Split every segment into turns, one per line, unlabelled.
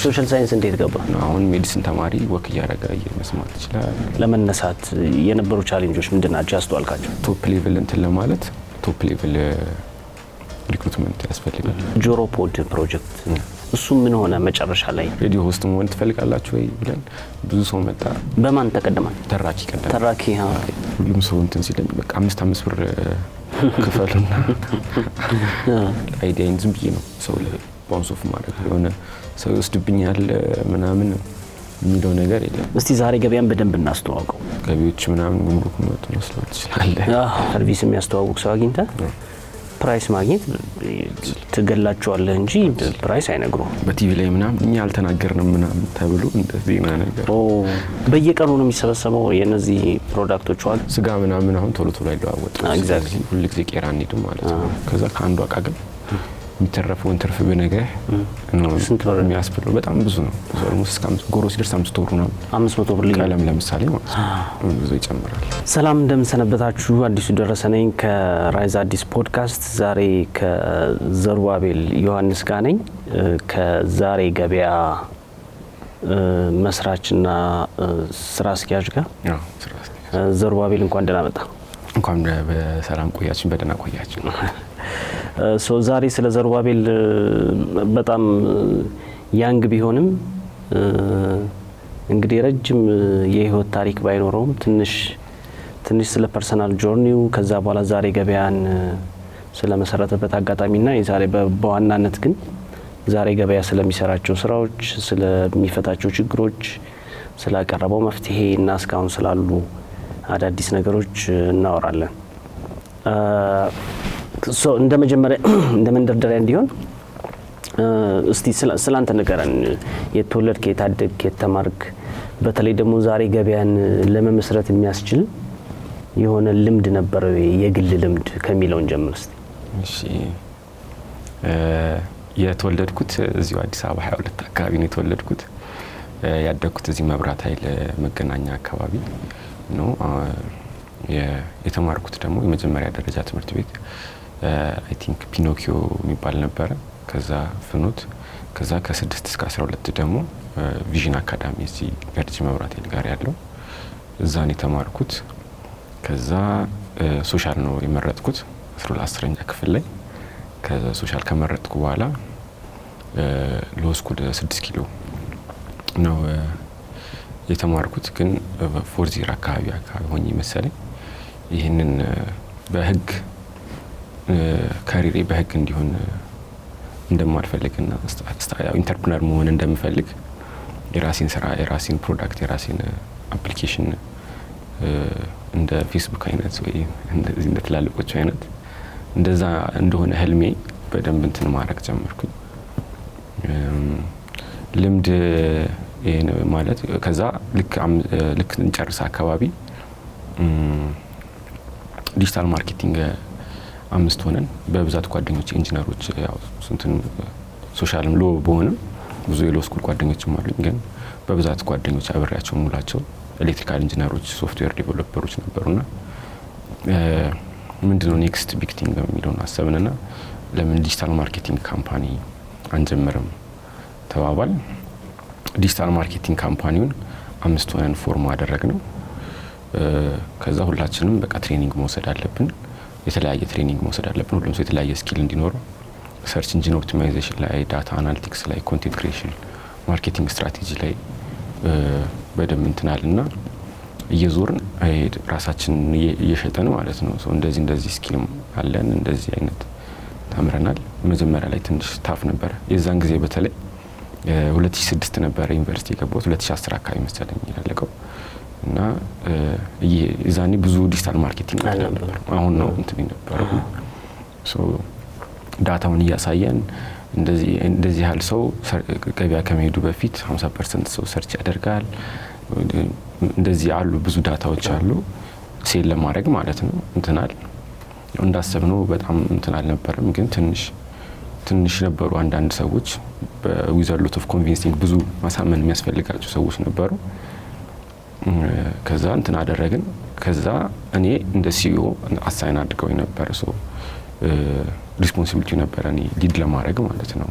ሶሻል ሳይንስ እንዴት ገባ?
አሁን ሜዲሲን ተማሪ ወክ እያደረገ መስማት ይችላል።
ለመነሳት የነበሩ ቻሌንጆች ምንድናቸው ያስተዋልካቸው?
ቶፕ ሌቭል እንትን ለማለት ቶፕ ሌቭል ሪክሩትመንት ያስፈልጋል።
ጆሮፖድ ፕሮጀክት እሱ ምን ሆነ መጨረሻ ላይ?
ሬዲዮ ሆስት መሆን ትፈልጋላችሁ ወይ ብለን ብዙ ሰው መጣ።
በማን ተቀደማል?
ተራኪ ቀደም።
ተራኪ
ሁሉም ሰው እንትን ሲለኝ በቃ 5 ብር ክፈሉና አይዲያን ዝም ብዬ ነው ሰው ላይ ባውንስ ኦፍ ማድረግ የሆነ ሰው ይወስድብኛል ምናምን የሚለው ነገር የለም።
እስቲ ዛሬ ገበያን በደንብ እናስተዋውቀው።
ገቢዎች ምናምን ጉምሩክ መጥቶ መስራት ይችላል።
ሰርቪስ የሚያስተዋውቅ ሰው አግኝተህ ፕራይስ ማግኘት ትገላቸዋለህ እንጂ ፕራይስ አይነግሩም።
በቲቪ ላይ ምናምን እኛ አልተናገርንም ምናምን ተብሎ እንደዚህ ነገር
በየቀኑ ነው የሚሰበሰበው የነዚህ ፕሮዳክቶች ዋጋ።
ስጋ ምናምን አሁን ቶሎ አይለዋወጥም።
ኤግዛክትሊ
ሁሉ ጊዜ ቄራ እንሂድም ማለት ነው። ከዛ ከአንዱ አቃ ግን የሚተረፈውን ትርፍ በነገር ነው የሚያስብለው። በጣም ብዙ ነው። እስከ ጎሮ ሲደርስ 5 ወሩ ነው
500 ብር
ቀለም ለምሳሌ ማለት ነው ብዙ ይጨምራል።
ሰላም እንደምሰነበታችሁ፣ አዲሱ ደረሰ ነኝ ከራይዝ አዲስ ፖድካስት። ዛሬ ከዘሩባቤል ዮሐንስ ጋር ነኝ ከዛሬ ገበያ መስራችና ስራ አስኪያጅ ጋር። ዘሩባቤል እንኳን ደህና መጣ።
እንኳን በሰላም ቆያችን፣ በደህና ቆያችን።
ዛሬ ስለ ዘሩባቤል በጣም ያንግ ቢሆንም እንግዲህ ረጅም የህይወት ታሪክ ባይኖረውም ትንሽ ስለ ፐርሰናል ጆርኒው ከዛ በኋላ ዛሬ ገበያን ስለ መሰረተበት አጋጣሚና የዛሬ በዋናነት ግን ዛሬ ገበያ ስለሚሰራቸው ስራዎች፣ ስለሚፈታቸው ችግሮች፣ ስላቀረበው መፍትሄ እና እስካሁን ስላሉ አዳዲስ ነገሮች እናወራለን። እንደ መጀመሪያ እንደ መንደርደሪያ እንዲሆን እስቲ ስላንተ ንገረን። የተወለድክ፣ የታደግክ፣ የተማርክ በተለይ ደግሞ ዛሬ ገበያን ለመመስረት የሚያስችል የሆነ ልምድ ነበረ የግል ልምድ ከሚለውን ጀምር እስቲ።
እሺ የተወለድኩት እዚሁ አዲስ አበባ 22 አካባቢ ነው የተወለድኩት። ያደግኩት እዚህ መብራት ኃይል መገናኛ አካባቢ ነው። የተማርኩት ደግሞ የመጀመሪያ ደረጃ ትምህርት ቤት አይ ቲንክ ፒኖኪዮ የሚባል ነበረ። ከዛ ፍኖት፣ ከዛ ከ6 እስከ 12 ደግሞ ቪዥን አካዳሚ እዚህ ገርጂ መብራት ኃይል ጋር ያለው እዛ ነው የተማርኩት። ከዛ ሶሻል ነው የመረጥኩት 10ኛ ክፍል ላይ። ከዛ ሶሻል ከመረጥኩ በኋላ ሎ ስኩል 6 ኪሎ ነው የተማርኩት። ግን ፎርዚር አካባቢ ሆኜ መሰለኝ ይህንን በህግ ካሪሬ በህግ እንዲሆን እንደማልፈልግና ኢንተርፕረነር መሆን እንደምፈልግ የራሴን ስራ፣ የራሴን ፕሮዳክት፣ የራሴን አፕሊኬሽን እንደ ፌስቡክ አይነት ወይ እንደዚህ እንደ ትላልቆቹ አይነት እንደዛ እንደሆነ ህልሜ በደንብ እንትን ማድረግ ጀመርኩኝ። ልምድ ማለት ከዛ ልክ እንጨርስ አካባቢ ዲጂታል ማርኬቲንግ 5 ሆነን በብዛት ጓደኞች ኢንጂነሮች ያው እንትን ሶሻልም ሎ በሆነም ብዙ የሎ ስኩል ጓደኞችም አሉኝ። ግን በብዛት ጓደኞች አብሬያቸው ሙላቸው ኤሌክትሪካል ኢንጂነሮች፣ ሶፍትዌር ዴቨሎፐሮች ነበሩና ምንድነው ኔክስት ቢግ ቲንግ የሚለውን አሰብንና ለምን ዲጂታል ማርኬቲንግ ካምፓኒ አንጀምርም ተባባል። ዲጂታል ማርኬቲንግ ካምፓኒውን 5 ሆነን ፎርም አደረግነው። ከዛ ሁላችንም በቃ ትሬኒንግ መውሰድ አለብን፣ የተለያየ ትሬኒንግ መውሰድ አለብን። ሁሉም ሰው የተለያየ ስኪል እንዲኖረው ሰርች ኢንጂን ኦፕቲማይዜሽን ላይ፣ ዳታ አናሊቲክስ ላይ፣ ኮንቴንት ክሪኤሽን፣ ማርኬቲንግ ስትራቴጂ ላይ በደንብ እንትናልና እየዞርን ራሳችን እየሸጠን ማለት ነው። እንደዚህ ስኪል አለን፣ እንደዚህ አይነት ተምረናል። መጀመሪያ ላይ ትንሽ ታፍ ነበር የዛን ጊዜ። በተለይ 2006 ነበር ዩኒቨርሲቲ የገባሁት 2010 አካባቢ መሰለኝ ያለቀው እና እዛኔ ብዙ ዲጂታል ማርኬቲንግ ነበር። አሁን ነው እንትን የነበረው። ዳታውን እያሳየን እንደዚህ ያህል ሰው ገበያ ከመሄዱ በፊት 50% ሰው ሰርች ያደርጋል። እንደዚህ አሉ ብዙ ዳታዎች አሉ ሴል ለማድረግ ማለት ነው። እንትናል እንዳሰብነው በጣም እንትን አልነበረም። ግን ትንሽ ነበሩ አንዳንድ ሰዎች በዊዘር ሎት ኦፍ ኮንቪንሲንግ ብዙ ማሳመን የሚያስፈልጋቸው ሰዎች ነበሩ። ከዛ እንትን አደረግን። ከዛ እኔ እንደ ሲኢኦ አሳይን አድርገው ነበር። ሪስፖንሲቢሊቲ ነበር እኔ ሊድ ለማድረግ ማለት ነው።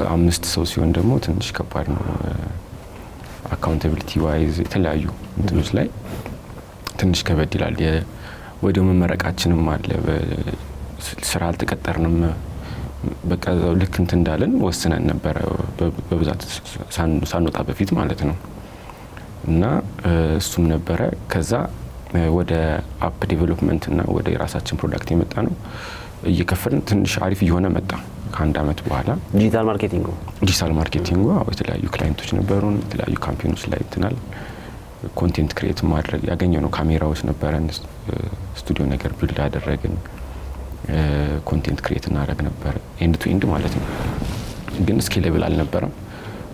5 ሰው ሲሆን ደግሞ ትንሽ ከባድ ነው። አካውንታቢሊቲ ዋይዝ የተለያዩ እንትኖች ላይ ትንሽ ከበድ ይላል። ወዲያው መመረቃችንም አለ። ስራ አልተቀጠርንም። በቃ ልክ እንትን እንዳለን ወስነን ነበር በብዛት ሳንወጣ በፊት ማለት ነው። እና እሱም ነበረ። ከዛ ወደ አፕ ዴቨሎፕመንት እና ወደ የራሳችን ፕሮዳክት የመጣ ነው። እየከፈልን ትንሽ አሪፍ እየሆነ መጣ። ከአንድ አመት በኋላ
ዲጂታል ማርኬቲንጉ
የተለያዩ ክላይንቶች ነበሩን። የተለያዩ ካምፔኖች ላይ እንትናል ኮንቴንት ክሬት ማድረግ ያገኘነው ካሜራዎች ነበረን። ስቱዲዮ ነገር ቢልድ አደረግን። ኮንቴንት ክሬት እናደርግ ነበር ኤንድ ቱ ኤንድ ማለት ነው። ግን ስኬሌብል አልነበረም።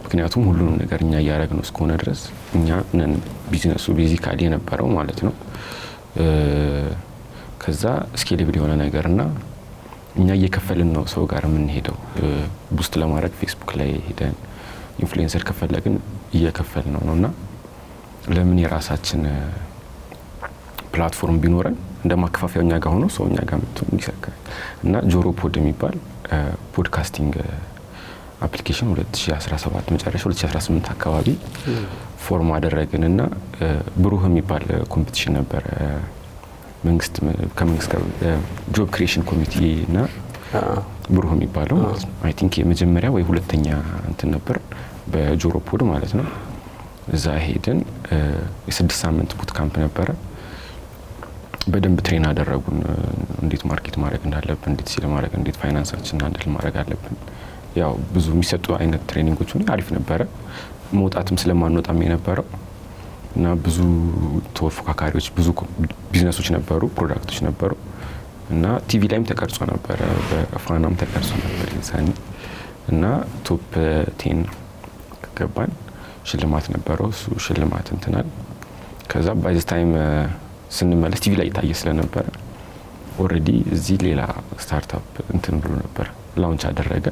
ምክንያቱም ሁሉንም ነገር እኛ እያደረግነው እስከሆነ ድረስ እኛ ነን ቢዝነሱ ቤዚካሊ የነበረው ማለት ነው። ከዛ ስኬሌብል የሆነ ነገርና እኛ እየከፈልን ነው ሰው ጋር የምንሄደው። ቡስት ለማድረግ ፌስቡክ ላይ ሄደን ኢንፍሉዌንሰር ከፈለግን እየከፈልን ነውና ለምን የራሳችን ፕላትፎርም ቢኖረን እንደማከፋፈያው እኛ ጋር ሆኖ ሰው እኛ ጋር መጥቶ እንዲሰካ እና ጆሮ ፖድ የሚባል ፖድካስቲንግ አፕሊኬሽን 2017 መጨረሻ 2018 አካባቢ ፎርም አደረግንና ብሩህ የሚባል ኮምፒቲሽን ነበር። ከመንግስት ጋር ጆብ ክሪኤሽን ኮሚቴ እና ብሩህ የሚባለው ማለት ነው። አይ ቲንክ የመጀመሪያ ወይ ሁለተኛ እንትን ነበር በጆሮ ፖድ ማለት ነው። እዛ ሄደን የ6 ሳምንት ቡት ካምፕ ነበረ። በደንብ ትሬን አደረጉን። እንዴት ማርኬት ማድረግ እንዳለብን፣ እንዴት ሴል ማድረግ፣ እንዴት ፋይናንሳችንን ሃንድል ማድረግ አለብን። ያው ብዙ የሚሰጡ አይነት ትሬኒንጎች አሪፍ ነበረ። መውጣትም ስለማንወጣም የነበረው እና ብዙ ተወፋካሪዎች ብዙ ቢዝነሶች ነበሩ፣ ፕሮዳክቶች ነበሩ እና ቲቪ ላይም ተቀርጾ ነበረ፣ በፋናም ተቀርጾ ነበር ይዛኔ እና ቶፕ 10 ገባን። ሽልማት ነበረው። እሱ ሽልማት እንትናል። ከዛ ባይ ዘ ታይም ስንመለስ ቲቪ ላይ ይታየ ስለነበረ ኦሬዲ እዚህ ሌላ ስታርታፕ እንትን ብሎ ነበር ላውንች አደረገ።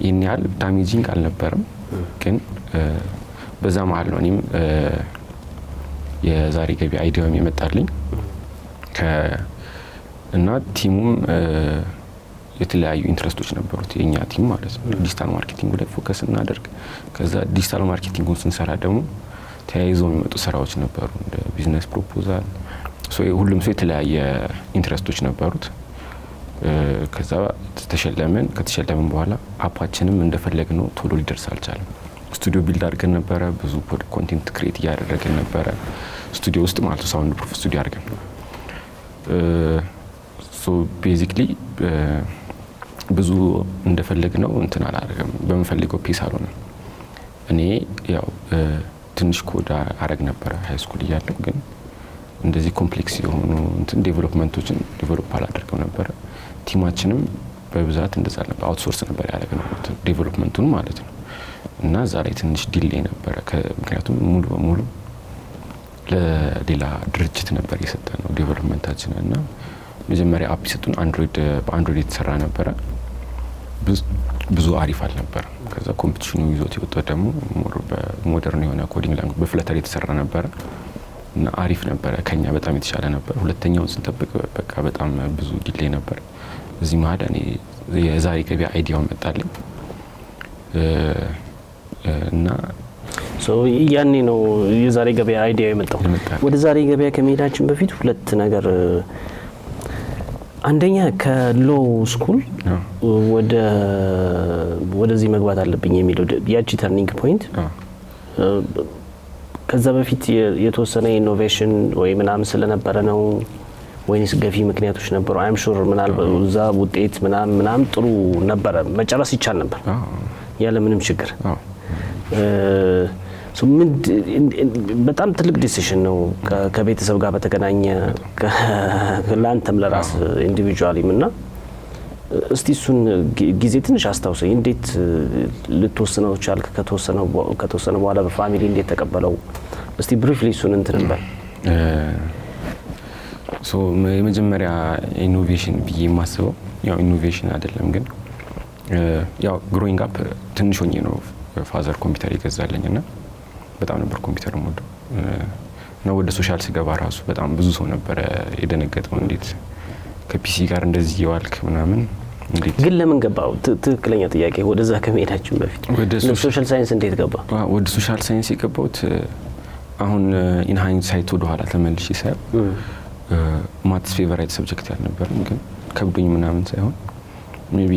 ይህን ያህል ዳሜጂንግ አልነበረም፣ ግን በዛ መሀል ነው እኔም የዛሬ ገበያ አይዲያውም የመጣልኝ እና ቲሙም የተለያዩ ኢንትረስቶች ነበሩት። የኛ ቲም ማለት ነው ዲጂታል ማርኬቲንግ ላይ ፎከስ እናደርግ። ከዛ ዲጂታል ማርኬቲንጉን ስንሰራ ደግሞ ተያይዘው የሚመጡ ስራዎች ነበሩ እንደ ቢዝነስ ፕሮፖዛል። ሁሉም ሰው የተለያየ ኢንትረስቶች ነበሩት። ከዛ ተሸለመን። ከተሸለመን በኋላ አፓችንም እንደፈለግነው ቶሎ ሊደርስ አልቻለም። ስቱዲዮ ቢልድ አድርገን ነበረ። ብዙ ኮንቴንት ክሬት እያደረግን ነበረ ስቱዲዮ ውስጥ ማለት ነው። ሳውንድ ፕሩፍ ስቱዲዮ አድርገን ቤዚክሊ ብዙ እንደፈለግነው እንትን አላደረገም። በምፈልገው ፒስ አልሆነም። እኔ ያው ትንሽ ኮድ አረግ ነበረ ሃይ ስኩል እያለሁ፣ ግን እንደዚህ ኮምፕሌክስ የሆኑ እንትን ዴቨሎፕመንቶችን ዴቨሎፕ አላደርገው ነበረ። ቲማችንም በብዛት እንደዛ ነበር፣ አውትሶርስ ነበር ያደረግነው ዴቨሎፕመንቱን ማለት ነው። እና እዛ ላይ ትንሽ ዲሌይ ነበረ፣ ምክንያቱም ሙሉ በሙሉ ለሌላ ድርጅት ነበር የሰጠነው ዴቨሎፕመንታችንን። እና መጀመሪያ አፕ የሰጡን በአንድሮይድ የተሰራ ነበረ። ብዙ አሪፍ አልነበረ። ከዛ ኮምፒቲሽኑ ይዞት የወጣው ደግሞ በሞደርን የሆነ ኮዲንግ ላንጉዌጅ በፍለተር የተሰራ ነበረ እና አሪፍ ነበረ፣ ከኛ በጣም የተሻለ ነበር። ሁለተኛውን ስንጠብቅ በቃ በጣም ብዙ ዲሌይ ነበር። እዚህ መሀል እኔ የዛሬ ገበያ አይዲያው መጣልኝ እና
ያኔ ነው የዛሬ ገበያ አይዲያ የመጣው። ወደ ዛሬ ገበያ ከመሄዳችን በፊት ሁለት ነገር፣ አንደኛ ከሎ ስኩል ወደዚህ መግባት አለብኝ የሚለው ያቺ ተርኒንግ ፖይንት፣ ከዛ በፊት የተወሰነ ኢኖቬሽን ወይ ምናምን ስለነበረ ነው ወይስ ገፊ ምክንያቶች ነበሩ? አይም ሹር ምናልባት እዛ ውጤት ምናምን ጥሩ ነበረ፣ መጨረስ ይቻል ነበር ያለ ምንም ችግር። በጣም ትልቅ ዲሲሽን ነው ከቤተሰብ ጋር በተገናኘ ለአንተም ለራስ ኢንዲቪጁዋሊም እና እስቲ እሱን ጊዜ ትንሽ አስታውሰኝ። እንዴት ልትወስነው ቻልክ? ከተወሰነ በኋላ በፋሚሊ እንዴት ተቀበለው? እስቲ ብሪፍሊ እሱን እንትን እንበል።
የመጀመሪያ ኢኖቬሽን ብዬ የማስበው ያው ኢኖቬሽን አይደለም፣ ግን ያው ግሮዊንግ አፕ ትንሽ ሆኜ ነው ፋዘር ኮምፒውተር ይገዛልኝ እና በጣም ነበር ኮምፒውተር የምወደው እና ወደ ሶሻል ስገባ ራሱ በጣም ብዙ ሰው ነበረ የደነገጠው። እንዴት ከፒሲ ጋር እንደዚህ የዋልክ ምናምን
ግን ለምን ገባው? ትክክለኛ ጥያቄ ወደዛ ከመሄዳችን በፊት ወደ ሶሻል ሳይንስ እንዴት ገባ?
ወደ ሶሻል ሳይንስ የገባሁት አሁን ኢን ሃይንድሳይት ወደ ኋላ ተመልሼ ሳይ ማትስ ፌቨራይት ሰብጀክት ያልነበረም ግን ከብዶኝ ምናምን ሳይሆን ሜቢ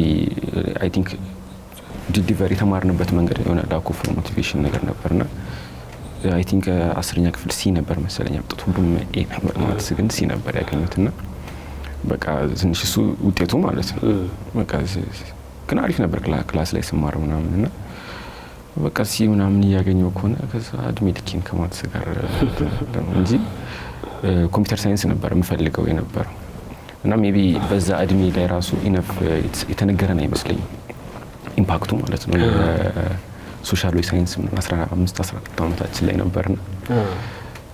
አይ ቲንክ ዲሊቨሪ የተማርንበት መንገድ የሆነ ላክ ኦፍ ሞቲቬሽን ነገር ነበርና አይ ቲንክ 10ኛ ክፍል ሲ ነበር መሰለኝ አምጥቶ ሁሉም ኤ ነበር ማትስ ግን ሲ ነበር ያገኙትና በቃ ትንሽ እሱ ውጤቱ ማለት ነው በቃ ግን አሪፍ ነበር ክላስ ላይ ስማር ምናምንና በቃ ሲ ምናምን ያገኘው ከሆነ ከዛ እድሜ ልኬን ከማትስ ጋር እንጂ ኮምፒውተር ሳይንስ ነበር የምፈልገው የነበረው እና ሜቢ በዛ እድሜ ላይ ራሱ ኢነፍ የተነገረን አይመስለኝም ኢምፓክቱ ማለት ነው ሶሻል ሳይንስ 15 14 ዓመታችን ላይ ነበርና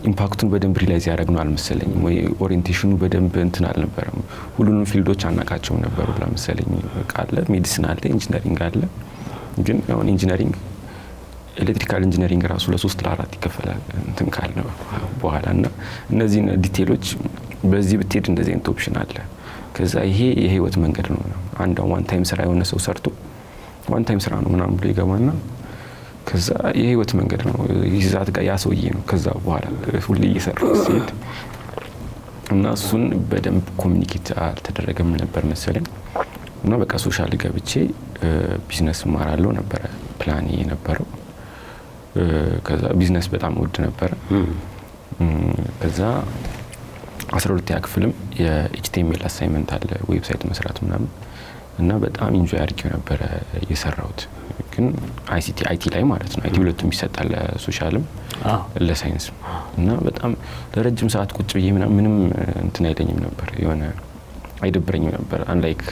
ኢምፓክቱን በደንብ ሪላይዝ ያደረግነው አልመሰለኝም ወይ ኦሪየንቴሽኑ በደንብ እንትን አልነበረም ሁሉንም ፊልዶች አናቃቸው ነበር ብላ መሰለኝ በቃ አለ ሜዲሲን አለ ኢንጂነሪንግ አለ ግን አሁን ኢንጂነሪንግ ኤሌክትሪካል ኢንጂነሪንግ ራሱ ለ3 ለ4 ይከፈላል እንትን ካለ በኋላና እነዚህ ዲቴሎች በዚህ ብትሄድ እንደዚህ አይነት ኦፕሽን አለ ከዛ ይሄ የህይወት መንገድ ነው አንድ ዋን ታይም ስራ የሆነ ሰው ሰርቶ ዋን ታይም ስራ ነው ምናምን ብሎ ይገባና ከዛ የህይወት መንገድ ነው ይዛት ጋር ያ ሰውዬ ነው ከዛ በኋላ ሁሉ እየሰራው ሲሄድ እና እሱን በደንብ ኮሚኒኬት አልተደረገም ነበር መሰለኝ እና በቃ ሶሻል ገብቼ ቢዝነስ ማራለው ነበር ፕላን የነበረው ከዛ ቢዝነስ በጣም ወድ ነበር ከዛ 12ኛ ክፍልም የኤችቲኤምኤል አሳይመንት አለ ዌብሳይት መስራት ምናምን እና በጣም ኢንጆይ አድርጌው ነበር የሰራሁት ግን አይሲቲ አይቲ ላይ ማለት ነው አይቲ ሁለቱም ይሰጣል ለሶሻልም ለሳይንስ እና በጣም ለረጅም ሰዓት ቁጭ ብዬ ምንም እንትን አይደኝም ነበር የሆነ አይደብረኝም ነበር አንላይክ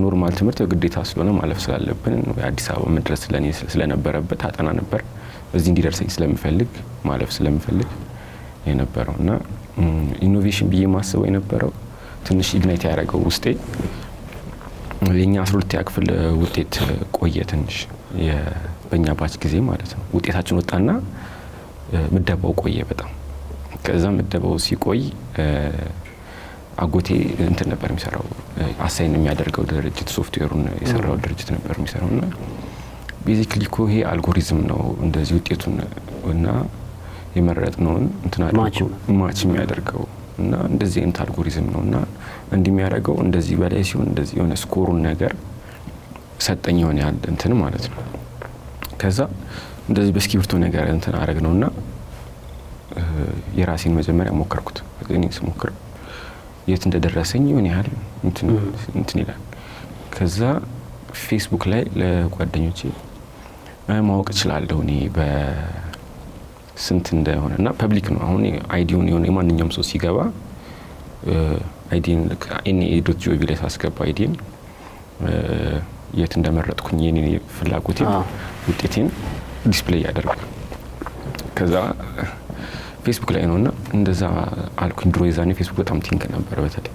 ኖርማል ትምህርት ግዴታ ስለሆነ ማለፍ ስላለብን አዲስ አበባ መድረስ ለኔ ስለነበረበት አጠና ነበር እዚህ እንዲደርሰኝ ስለምፈልግ ማለፍ ስለምፈልግ የነበረውና ኢኖቬሽን ብዬ ማሰብ የነበረው ትንሽ ኢግናይት ያደረገው ውስጤ የኛ 12ኛ ክፍል ውጤት ቆየ ትንሽ በእኛ ባች ጊዜ ማለት ነው ውጤታችን ወጣና ምደባው ቆየ በጣም ከዛ ምደባው ሲቆይ አጎቴ እንትን ነበር የሚሰራው አሳይን የሚያደርገው ድርጅት ሶፍትዌሩን የሰራው ድርጅት ነበር የሚሰራውና ቤዚክሊ ኮ ይሄ አልጎሪዝም ነው እንደዚህ ውጤቱን እና የመረጥነውን እንትን አድርጎ ማች የሚያደርገው እና እንደዚህ እንት አልጎሪዝም ነውና እንደሚያደርገው እንደዚህ በላይ ሲሆን እንደዚህ የሆነ ስኮሩን ነገር ሰጠኝ ሆነ ያለ እንትን ማለት ነው ከዛ እንደዚህ በስክሪፕቶ ነገር እንትን አረግነውና የራሴን መጀመሪያ ሞከርኩት እኔ ስሞክር የት እንደደረሰኝ ምን ያህል እንትን ይላል ከዛ ፌስቡክ ላይ ለጓደኞቼ ማወቅ እችላለሁ እኔ በስንት እንደሆነና ፐብሊክ ነው አሁን አይዲውን የሆነ ማንኛውም ሰው ሲገባ አይዲን ene.gov ላይ ሳስገባ አይዲን የት እንደመረጥኩኝ የኔ ፍላጎቴ ውጤቴን ዲስፕሌይ ያደርጋል ከዛ ፌስቡክ ላይ ነውና እንደዛ አልኩኝ ድሮ የዛኔ ፌስቡክ በጣም ቲንክ ነበር በተለይ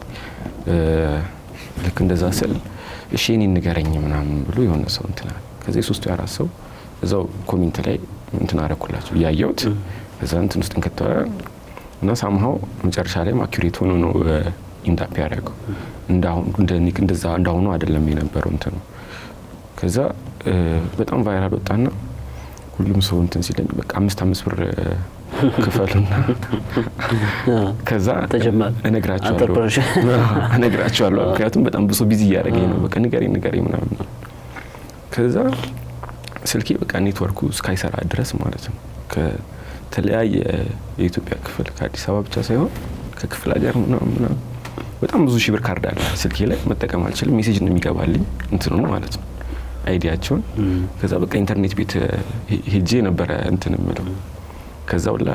ልክ እንደዛ ስል እሺ እኔ ንገረኝ ምናምን ብሎ የሆነ ሰው እንትና ከዛ 3 4 ሰው እዛው ኮሜንት ላይ እንትና አረኩላችሁ ያያዩት ከዛ እንትን ውስጥ እንከተለ እና ሳምሃው መጨረሻ ላይ አኩሬት ሆኖ ነው ኢንዳፕ ያደረገው እንደዛ እንዳሁኑ አይደለም የነበረው እንትን ከዛ በጣም ቫይራል ወጣና ሁሉም ሰው እንትን ሲለኝ በቃ 5 ብር ክፈሉና ከዛ እነግራቸዋለሁ ምክንያቱም በጣም ብዙ ቢዚ ያደረገኝ ነው በቃ ንገረኝ ምናምን ከዛ ስልኬ በቃ ኔትወርኩ እስካይሰራ ድረስ ማለት ነው ከተለያየ የኢትዮጵያ ክፍል ከአዲስ አበባ ብቻ ሳይሆን ከክፍለ ሀገር ምናምን በጣም ብዙ ሺህ ብር ካርድ አለ ስልኬ ላይ መጠቀም አልችልም ሜሴጅ ነው የሚገባልኝ እንትኑ ማለት ነው አይዲያቸውን ከዛ በቃ ኢንተርኔት ቤት ሄጄ ነበር እንትን ምለው ከዛ ሁላ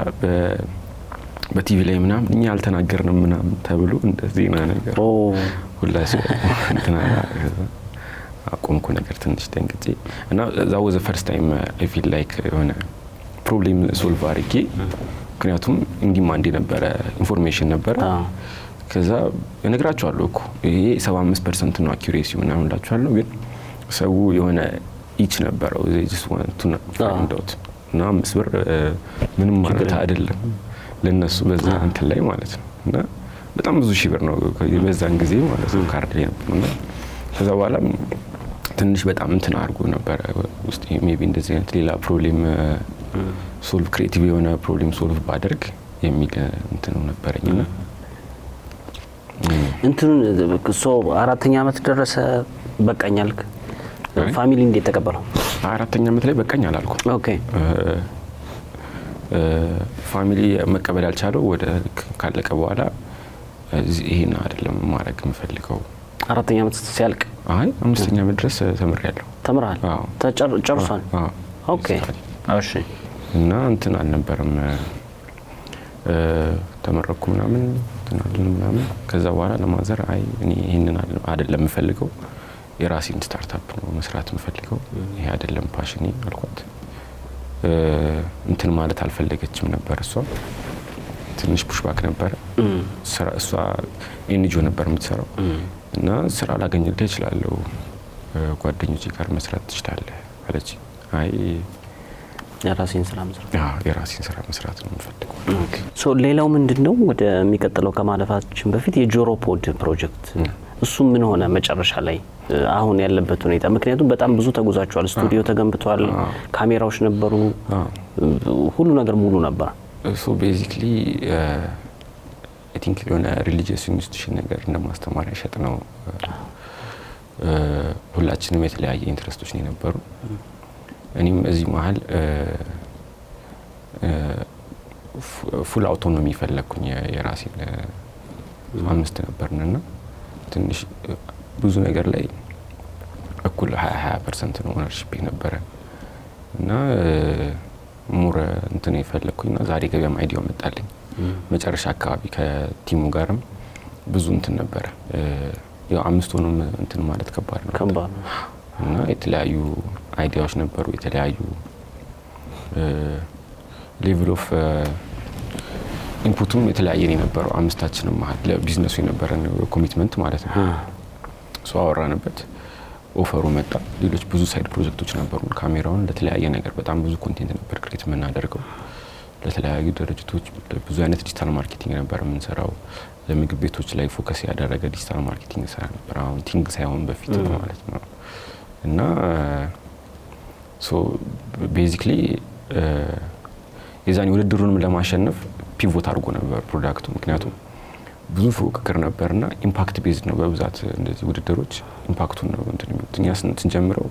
በቲቪ ላይ ምናምን እኛ አልተናገርንም ምናምን ተብሎ እንደዚህ ነገር ሁላስ እንትና አቆምኩ ነገር ትንሽ ደንግጬ እና that was the first time I feel like የሆነ ፕሮብሌም ሶልቭ አድርጌ ምክንያቱም ኢንዲማንድ ነበረ ኢንፎርሜሽን ነበረ ከዛ እነግራቸዋለሁ እኮ ይሄ 75% ነው አኩሬሲ ምናምን ላችኋለሁ ግን ሰው የሆነ ኢች ነበረው they just want to find out እና 5 ብር ምንም ማለት አይደለም ለነሱ በዛ እንትን ላይ ማለት ነው እና በጣም ብዙ ሺህ ብር ነው በዛን ጊዜ ማለት ነው ካርድ ላይ ነበር ከዛ በኋላ ትንሽ በጣም እንትን አድርጎ ነበር ውስጥ ሜቢ እንደዚህ አይነት ሌላ ፕሮብሌም ሶልቭ ክሬቲቭ የሆነ ፕሮብሌም ሶልቭ ባደርግ የሚል እንትን ነበረኝና
እንትኑን ሶ 4ኛ ዓመት ደረሰ በቃኛልክ ፋሚሊ እንዴት ተቀበለው?
4ኛ ዓመት ላይ በቃኝ አላልኩ።
ኦኬ
ፋሚሊ መቀበል ያልቻለው ወደ ካለቀ በኋላ ይሄን አይደለም ማድረግ የምፈልገው
4ኛ ዓመት ሲያልቅ
5ኛ ዓመት ድረስ ተምሬያለሁ።
ተምራል?
አዎ
ጨርሷል? ኦኬ እሺ።
እና እንትን አልነበረም ተመረኩ ምናምን ምናምን ከዛ በኋላ ለማዘር እኔ ይሄንን አይደለም የምፈልገው የራሴን ስታርታፕ ነው መስራት የምፈልገው ይሄ አይደለም ፓሽኔ አልኳት። እንትን ማለት አልፈለገችም ነበር እሷ ትንሽ ፑሽባክ ነበር። እሷ ኤንጂኦ ነበር የምትሰራው እና ስራ ላገኝልህ እችላለሁ ጓደኞቼ ጋር መስራት ትችላለህ አለች።
የራሴን ስራ መስራት
ነው የምፈልገው።
ኦኬ ሶ ሌላው ምንድነው ወደ የሚቀጥለው ከማለፋችን በፊት የጆሮ ፖድ ፕሮጀክት እሱ ምን ሆነ መጨረሻ ላይ አሁን ያለበት ሁኔታ? ምክንያቱም በጣም ብዙ ተጉዛቸዋል፣ ስቱዲዮ ተገንብቷል፣ ካሜራዎች ነበሩ፣ ሁሉ ነገር ሙሉ ነበር።
ሶ ቤዚክሊ አይ ቲንክ የሆነ ሪሊጂየስ ኢንስቲትዩሽን ነገር እንደማስተማሪያ ሸጥ ነው። ሁላችንም የተለያየ ኢንትረስቶች ነው የነበሩ። እኔም እዚህ መሀል ፉል አውቶኖሚ ፈለኩኝ የራሴን 5 ነበርንና ትንሽ ብዙ ነገር ላይ እኩል 20% ነው ኦነርሺፕ ነበረ እና ሙረ እንትን የፈለኩኝና ዛሬ ገበያም አይዲያው መጣልኝ። መጨረሻ አካባቢ ከቲሙ ጋርም ብዙ እንትን ነበረ። ያው 5 ሆኖም እንትን ማለት ከባድ ነው እና የተለያዩ አይዲያዎች ነበሩ፣ የተለያዩ ሌቭል ኦፍ ኢንፑቱም የተለያየ ነው የነበረው። 5ታችንም ማለት ለቢዝነሱ የነበረን ኮሚትመንት ማለት ነው። ሶ አወራንበት፣ ኦፈሩ መጣ። ሌሎች ብዙ ሳይድ ፕሮጀክቶች ነበሩ። ካሜራውን ለተለያየ ነገር በጣም ብዙ ኮንቴንት ነበር ክሬት የምናደርገው ለተለያዩ ድርጅቶች። ብዙ አይነት ዲጂታል ማርኬቲንግ ነበር የምንሰራው። ለምግብ ቤቶች ላይ ፎከስ ያደረገ ዲጂታል ማርኬቲንግ ሰራ ነበር። አሁን ቲንግ ሳይሆን በፊት ማለት ነው። እና ሶ ቤዚክሊ የዛኔ ውድድሩንም ለማሸነፍ ፒቮት አድርጎ ነበር ፕሮዳክቱ። ምክንያቱም ብዙ ፉክክር ነበርና ኢምፓክት ቤዝድ ነው በብዛት እንደዚህ ውድድሮች ኢምፓክቱን ነው እንትን የሚሉት። እኛ ስንጀምረው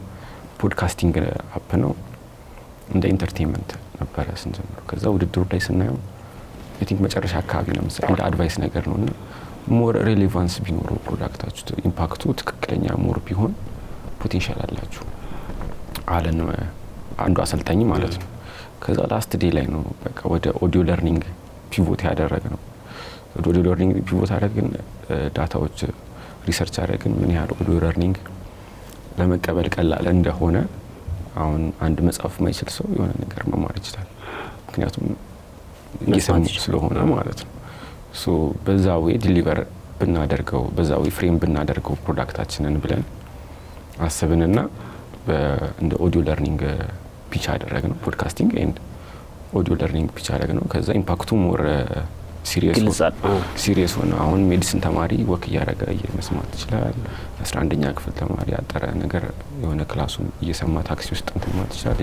ፖድካስቲንግ አፕ ነው እንደ ኢንተርቴይንመንት ነበረ ስንጀምረው። ከዛ ውድድሩ ላይ ስናየው አይ ቲንክ መጨረሻ አካባቢ ነው መሰለኝ እንደ አድቫይስ ነገር ነውና ሞር ሬሌቫንስ ቢኖረው ፕሮዳክታችሁ ኢምፓክቱ ትክክለኛ ሞር ቢሆን ፖቴንሻል አላችሁ አለን አንዱ አሰልጣኝ ማለት ነው። ከዛ ላስት ዴይ ላይ ነው በቃ ወደ ኦዲዮ ለርኒንግ ፒቮት ያደረግነው። ወደ ኦዲዮ ለርኒንግ ፒቮት አደረግን። ዳታዎች ሪሰርች አደረግን ምን ያህል ኦዲዮ ለርኒንግ ለመቀበል ቀላል እንደሆነ። አሁን አንድ መጽሐፍ ማይችል ሰው የሆነ ነገር መማር ይችላል፣ ምክንያቱም እየሰሙ ስለሆነ ማለት ነው። ሶ በዛ ወይ ዲሊቨር ብናደርገው በዛ ወይ ፍሬም ብናደርገው ፕሮዳክታችንን ብለን አስብንና እንደ ኦዲዮ ለርኒንግ ፒች አደረግነው። ፖድካስቲንግ ኤንድ ኦዲዮ ለርኒንግ ፒች አደረግነው። ከዛ ኢምፓክቱ ሞር ሲሪየስ ሆነ። አሁን ሜዲሲን ተማሪ ወክ እያደረገ መስማት ይችላል። 11ኛ ክፍል ተማሪ ያጠረ ነገር የሆነ ክላሱን እየሰማ ታክሲ ውስጥ እንትን ማለት ይችላል።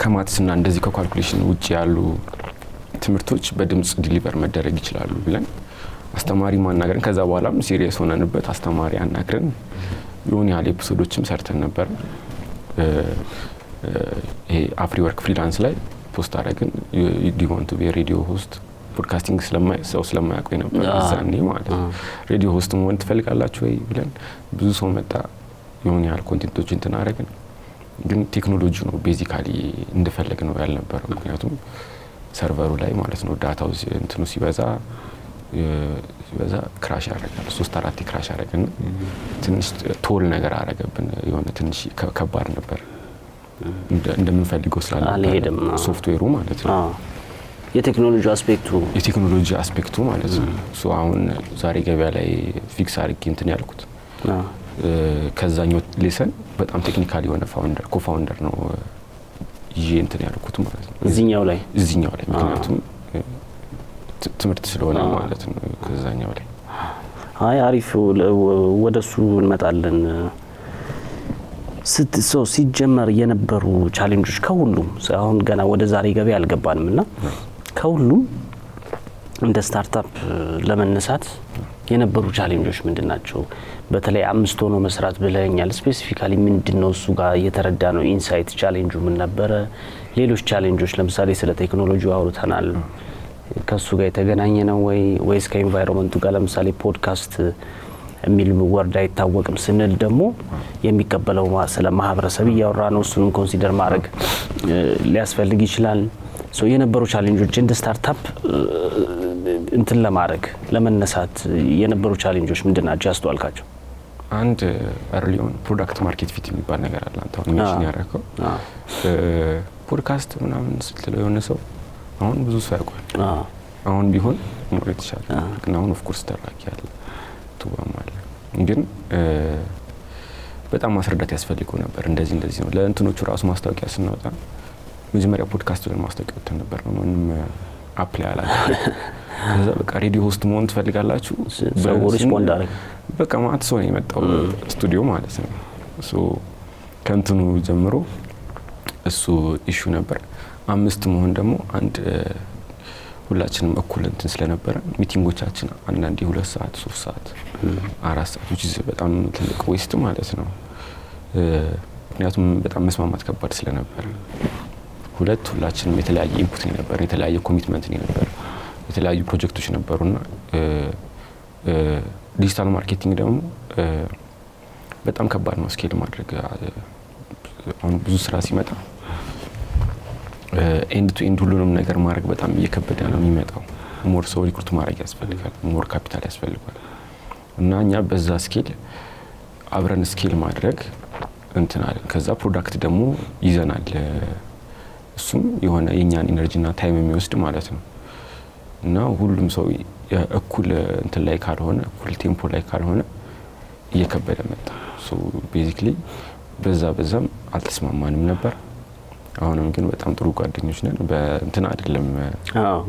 ከማትስና እንደዚህ ከካልኩሌሽን ውጪ ያሉ ትምህርቶች በድምጽ ዲሊቨር መደረግ ይችላሉ ብለን አስተማሪ ማናገርን። ከዛ በኋላም ሲሪየስ ሆነንበት አስተማሪ አናግረን የሆነ ያህል ኤፒሶዶችም ሰርተን ነበር። ይሄ አፍሪወርክ ፍሪላንስ ላይ ፖስት አደረግን። ዱ ዩ ዋንት ቱ ቢ ሬዲዮ ሆስት ፖድካስቲንግ ሰው ስለማያውቀው ነበር እዛኔ ማለት ነው። ሬዲዮ ሆስት መሆን ትፈልጋላችሁ ወይ ብለን ብዙ ሰው መጣ። የሆነ ያህል ኮንቴንቶች እንትን አደረግን። ግን ቴክኖሎጂ ነው ቤዚካሊ እንደፈለግ ነው ያልነበረው። ምክንያቱም ሰርቨሩ ላይ ማለት ነው ዳታው እንትኑ ሲበዛ ክራሽ ያደርጋል። 3-4 ክራሽ ያደርግና ትንሽ ቶል ነገር አደረገብን። የሆነ ትንሽ ከባድ ነበር እንደምንፈልገው ስላልነበረ ሶፍትዌሩ ማለት ነው።
የቴክኖሎጂ አስፔክቱ ማለት ነው። ሶ አሁን ዛሬ ገበያ ላይ ፊክስ አድርጌ እንትን ያልኩት ከዛኛው ሌሰን በጣም ቴክኒካሊ የሆነ ኮፋውንደር ነው ይዤ እንትን ያልኩት ማለት ነው እዚህኛው ላይ ምክንያቱም ትምህርት ስለሆነ ማለት ነው ከዛኛው ላይ። አይ አሪፍ ወደሱ እንመጣለን። ሲጀመር የነበሩ ቻሌንጆች ከሁሉም አሁን ገና ወደ ዛሬ ገበያ አልገባንም እና ከሁሉም እንደ ስታርታፕ ለመነሳት የነበሩ ቻሌንጆች ምንድናቸው? በተለይ 5 ሆኖ መስራት ብለኛል። ስፔሲፊካሊ ምንድነው እሱ ጋር እየተረዳ ነው? ኢንሳይት ቻሌንጁ ምን ነበረ? ሌሎች ቻሌንጆች ለምሳሌ ስለ ቴክኖሎጂው አውርተናል። ከሱ ጋር የተገናኘ ነው ወይስ ከኢንቫይሮንመንቱ ጋር? ለምሳሌ ፖድካስት የሚል ወርድ አይታወቅም ስንል ደግሞ የሚቀበለው ስለ ማህበረሰብ እያወራ ነው። እሱንም ኮንሲደር ማድረግ ሊያስፈልግ ይችላል። የነበሩ ቻሌንጆች እንደ ስታርታፕ እንትን ለማድረግ ለመነሳት የነበሩ ቻሌንጆች ምንድናቸው ያስተዋልካቸው?
አንድ early on ፕሮዳክት ማርኬት ፊት የሚባል ነገር አለ። አንተ አሁን ሜንሽን ያደረከው ፖድካስት ምናምን ስትለው የሆነ ሰው አሁን ብዙ ሰው ያውቃል። አሁን ቢሆን ሞር የተሻለ ግን አሁን ኦፍ ኮርስ ተራኪ ያለ ቱባም አለ። ግን በጣም ማስረዳት ያስፈልገው ነበር። እንደዚህ ነው ለእንትኖቹ ራሱ ማስታወቂያ ስናወጣ መጀመሪያ ፖድካስት ላይ ማስታወቂያ ወጥተን ነበር ነው ምንም አፕላይ አላደረገ። ከዛ በቃ ሬዲዮ ሆስት መሆን ትፈልጋላችሁ
ሰው ሪስፖንድ አደረገ።
በቃ ማለት ሰው ነው የመጣው ስቱዲዮ ማለት ነው። ከእንትኑ ጀምሮ እሱ ኢሹ ነበር። 5 መሆን ደግሞ አንድ ሁላችንም እኩል እንትን ስለነበረ ሚቲንጎቻችን አንዳንዴ 2 ሰዓት 3 ሰዓት 4 ሰዓት which is በጣም ትልቅ ዌስት ማለት ነው። ምክንያቱም በጣም መስማማት ከባድ ስለነበረ ሁላችንም የተለያየ ኢንፑት ነበር፣ የተለያየ ኮሚትመንት ነበር፣ የተለያዩ ፕሮጀክቶች ነበሩና ዲጂታል ማርኬቲንግ ደግሞ በጣም ከባድ ነው ስኬል ማድረግ። አሁን ብዙ ስራ ሲመጣ ኤንድ ቱ ኤንድ ሁሉንም ነገር ማድረግ በጣም እየከበደ ነው የሚመጣው። ሞር ሰው ሪክሩት ማድረግ ያስፈልጋል፣ ሞር ካፒታል ያስፈልጋል። እና እኛ በዛ ስኬል አብረን ስኬል ማድረግ እንትን አለ። ከዛ ፕሮዳክት ደግሞ ይዘናል። እሱም የሆነ የኛን ኢነርጂና ታይም የሚወስድ ማለት ነው። እና ሁሉም ሰው እኩል እንትን ላይ ካልሆነ እኩል ቴምፖ ላይ ካልሆነ እየከበደ መጣ። ቤዚክሊ በዛም አልተስማማንም ነበር። አሁንም ግን በጣም ጥሩ ጓደኞች ነን። በእንትን አይደለም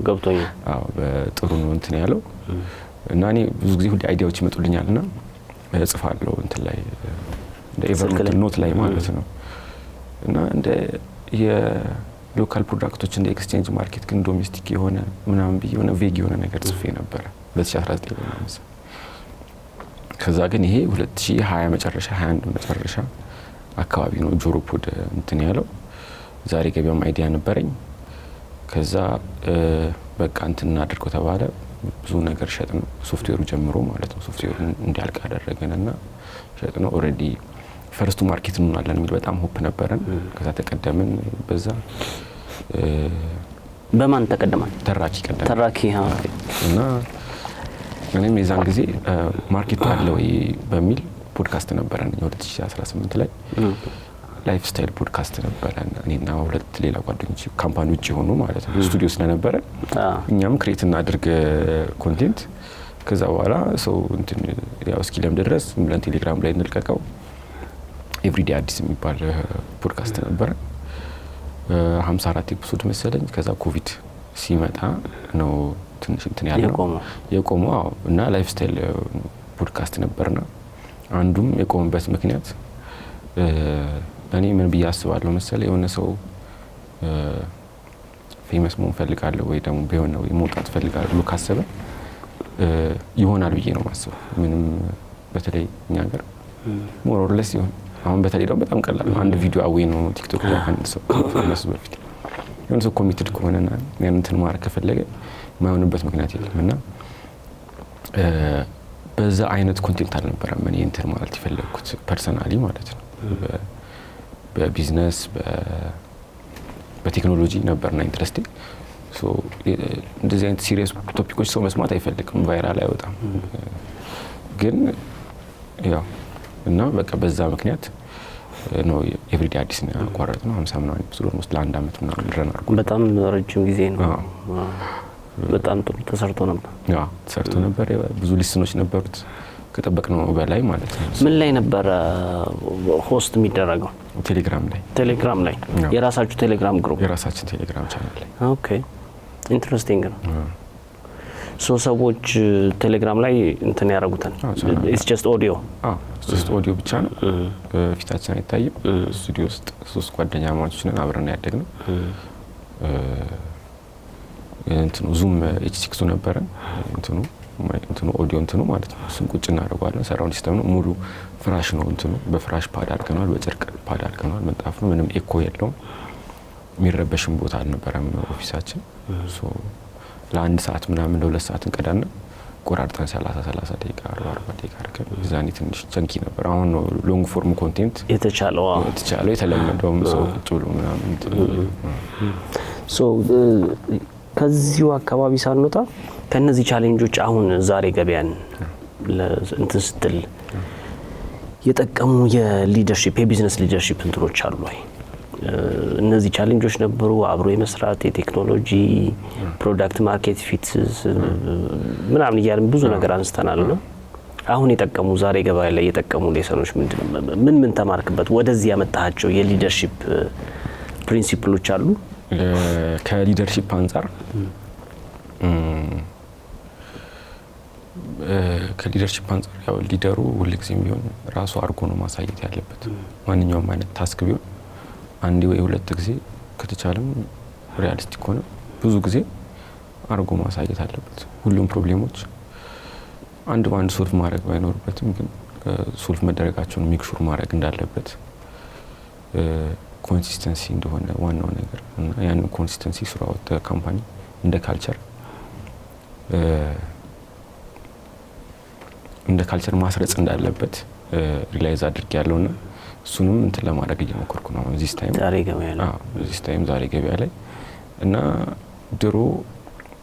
ገብቶኛል።
በጥሩ ነው እንትን ያለው። እና እኔ ብዙ ጊዜ ሁሉ አይዲያዎች ይመጡልኛልና እጽፋለሁ እንትን ላይ እንደ ኤቨርኖት ኖት ላይ ማለት ነው። እና እንደ የሎካል ፕሮዳክቶች እንደ ኤክስቼንጅ ማርኬት ግን ዶሜስቲክ የሆነ ምናምን የሆነ ቬግ የሆነ ነገር ጽፌ ነበር 2019 ምናምን። ከዛ ግን ይሄ 2020 መጨረሻ 21 መጨረሻ አካባቢ ነው ጆሮፖድ እንትን ያለው። ዛሬ ገበያም አይዲያ ነበረኝ። ከዛ በቃ እንትን እናድርገው ተባለ። ብዙ ነገር ሸጥን፣ ሶፍትዌሩ ጀምሮ ማለት ነው። ሶፍትዌሩን እንዲያልቅ አደረገንና ሸጥነው። ኦሬዲ ፈርስቱ ማርኬት እንሆናለን የሚል በጣም ሆፕ ነበረን። ከዛ ተቀደምን። በዛ
በማን ተቀደማል? ተራኪ ኦኬ።
እና እኔም የዛን ጊዜ ማርኬቱ አለ ወይ በሚል ፖድካስት ነበረን 2018 ላይ ላይፍ ስታይል ፖድካስት ነበረን። እኔና 2 ሌላ ጓደኞች ካምፓኒ ውጪ ሆኖ ማለት ነው። ስቱዲዮ ስለነበረ እኛም ክሬት እናድርግ ኮንቴንት። ከዛ በኋላ ሰው እንትን ያው እስኪ ለምን ድረስ ብለን ቴሌግራም ላይ እንልቀቀው። ኤቭሪዴ አዲስ የሚባል ፖድካስት ነበረ 54 ኤፒሶድ መሰለኝ። ከዛ ኮቪድ ሲመጣ ነው ትንሽ እንትን ያለው የቆመው። እና ላይፍ ስታይል ፖድካስት ነበርና አንዱም የቆመበት ምክንያት እኔ ምን ብዬ አስባለሁ መሰለ የሆነ ሰው ፌመስ መሆን ፈልጋለሁ ወይ ደግሞ ቢሆን ነው መውጣት ፈልጋለሁ ብሎ ካሰበ ይሆናል ብዬ ነው ማስበው። ምንም በተለይ እኛ ሀገር ሞር ኦር ሌስ ይሆን። አሁን በተለይ ደግሞ በጣም ቀላል ነው። አንድ ቪዲዮ አዌ ነው ቲክቶክ ላይ አንድ ሰው ፌመስ በፊት የሆነ ሰው ኮሚትድ ከሆነና ያን እንትን ማድረግ ከፈለገ የማይሆንበት ምክንያት የለምና በዛ አይነት ኮንቴንት አልነበረም እኔ እንትን ማለት የፈለኩት ፐርሰናሊ ማለት ነው። በቢዝነስ በቴክኖሎጂ ነበርና ኢንትረስቲንግ። እንደዚህ አይነት ሲሪየስ ቶፒኮች ሰው መስማት አይፈልግም፣ ቫይራል አይወጣም። ግን ያው እና በቃ በዛ ምክንያት ነው ኤቭሪዴ አዲስ ነው ያቋረጥነው። 50 ምናምን ኤፒሶድ ኦልሞስት ለአንድ አመት ምናምን ረን አድርጎ
በጣም ረጅም ጊዜ ነው። በጣም ጥሩ ተሰርቶ ነበር። ብዙ ሊስኖች ነበሩት ከጠበቅነው በላይ ማለት ነው። ምን ላይ ነበር ሆስት የሚደረገው?
ቴሌግራም ላይ
የራሳችሁ ቴሌግራም ግሩፕ?
የራሳችን ቴሌግራም ቻናል ላይ።
ኦኬ ኢንትረስቲንግ ነው። ሰዎች ቴሌግራም ላይ እንትን ያደርጉታል። ኢትስ ጀስት ኦዲዮ
ጀስት ኦዲዮ ብቻ ነው። ፊታችን አይታይም። ስቱዲዮ ውስጥ 3 ጓደኛ ማቾች ነን አብረን ያደግነው። እንትኑ ዙም H6 ነበረ እንትኑ ኦዲዮ እንትኑ ማለት ነው። እሱን ቁጭ እናደርገዋለን። ሰራውንድ ሲስተም ነው ሙሉ ፍራሽ ነው እንትኑ በፍራሽ ፓድ አድርገናል፣ በጨርቅ ፓድ አድርገናል። ምንጣፍ ነው፣ ምንም ኤኮ የለውም። የሚረበሽም ቦታ አልነበረም ኦፊሳችን። ሶ ለአንድ ሰዓት ምናምን ለ2 ሰዓት እንቀዳና ቆራርጠን 30 ደቂቃ 40 ደቂቃ አድርገን ዛኔ ትንሽ ቸንኪ ነበር። አሁን ነው ሎንግ ፎርም ኮንቴንት የተቻለው የተለመደውም ሰው ቁጭ ብሎ ምናምን
ሶ ከዚሁ አካባቢ ሳንወጣ ከነዚህ ቻሌንጆች አሁን ዛሬ ገበያን እንትን ስትል የጠቀሙ የሊደርሺፕ የቢዝነስ ሊደርሺፕ እንትኖች አሉ ወይ? እነዚህ ቻሌንጆች ነበሩ። አብሮ የመስራት የቴክኖሎጂ ፕሮዳክት ማርኬት ፊት ምናምን እያልን ብዙ ነገር አንስተናል ነው። አሁን የጠቀሙ ዛሬ ገበያ ላይ የጠቀሙ ሌሰኖች ምንድነው? ምን ተማርክበት? ወደዚህ ያመጣሃቸው የሊደርሺፕ ፕሪንሲፕሎች አሉ?
ከሊደርሺፕ አንፃር ያው ሊደሩ ሁልጊዜም ቢሆን ራሱ አርጎ ነው ማሳየት ያለበት። ማንኛውም አይነት ታስክ ቢሆን አንዴ ወይ 2 ጊዜ ከተቻለም ሪያሊስቲክ ሆነ ብዙ ጊዜ አርጎ ማሳየት አለበት። ሁሉም ፕሮብሌሞች አንድ ባንድ ሶልቭ ማድረግ ባይኖርበትም ግን ሶልቭ መደረጋቸውን ሜክሹር ማድረግ እንዳለበት ኮንሲስተንሲ እንደሆነ ዋናው ነገር እና ያን ኮንሲስተንሲ ስራውት ካምፓኒ እንደ ካልቸር ማስረጽ እንዳለበት ሪላይዝ አድርጌያለሁና እሱንም እንትን ለማድረግ እየሞከርኩ ነው እዚህ ዛሬ ገበያ ላይ እና ድሮ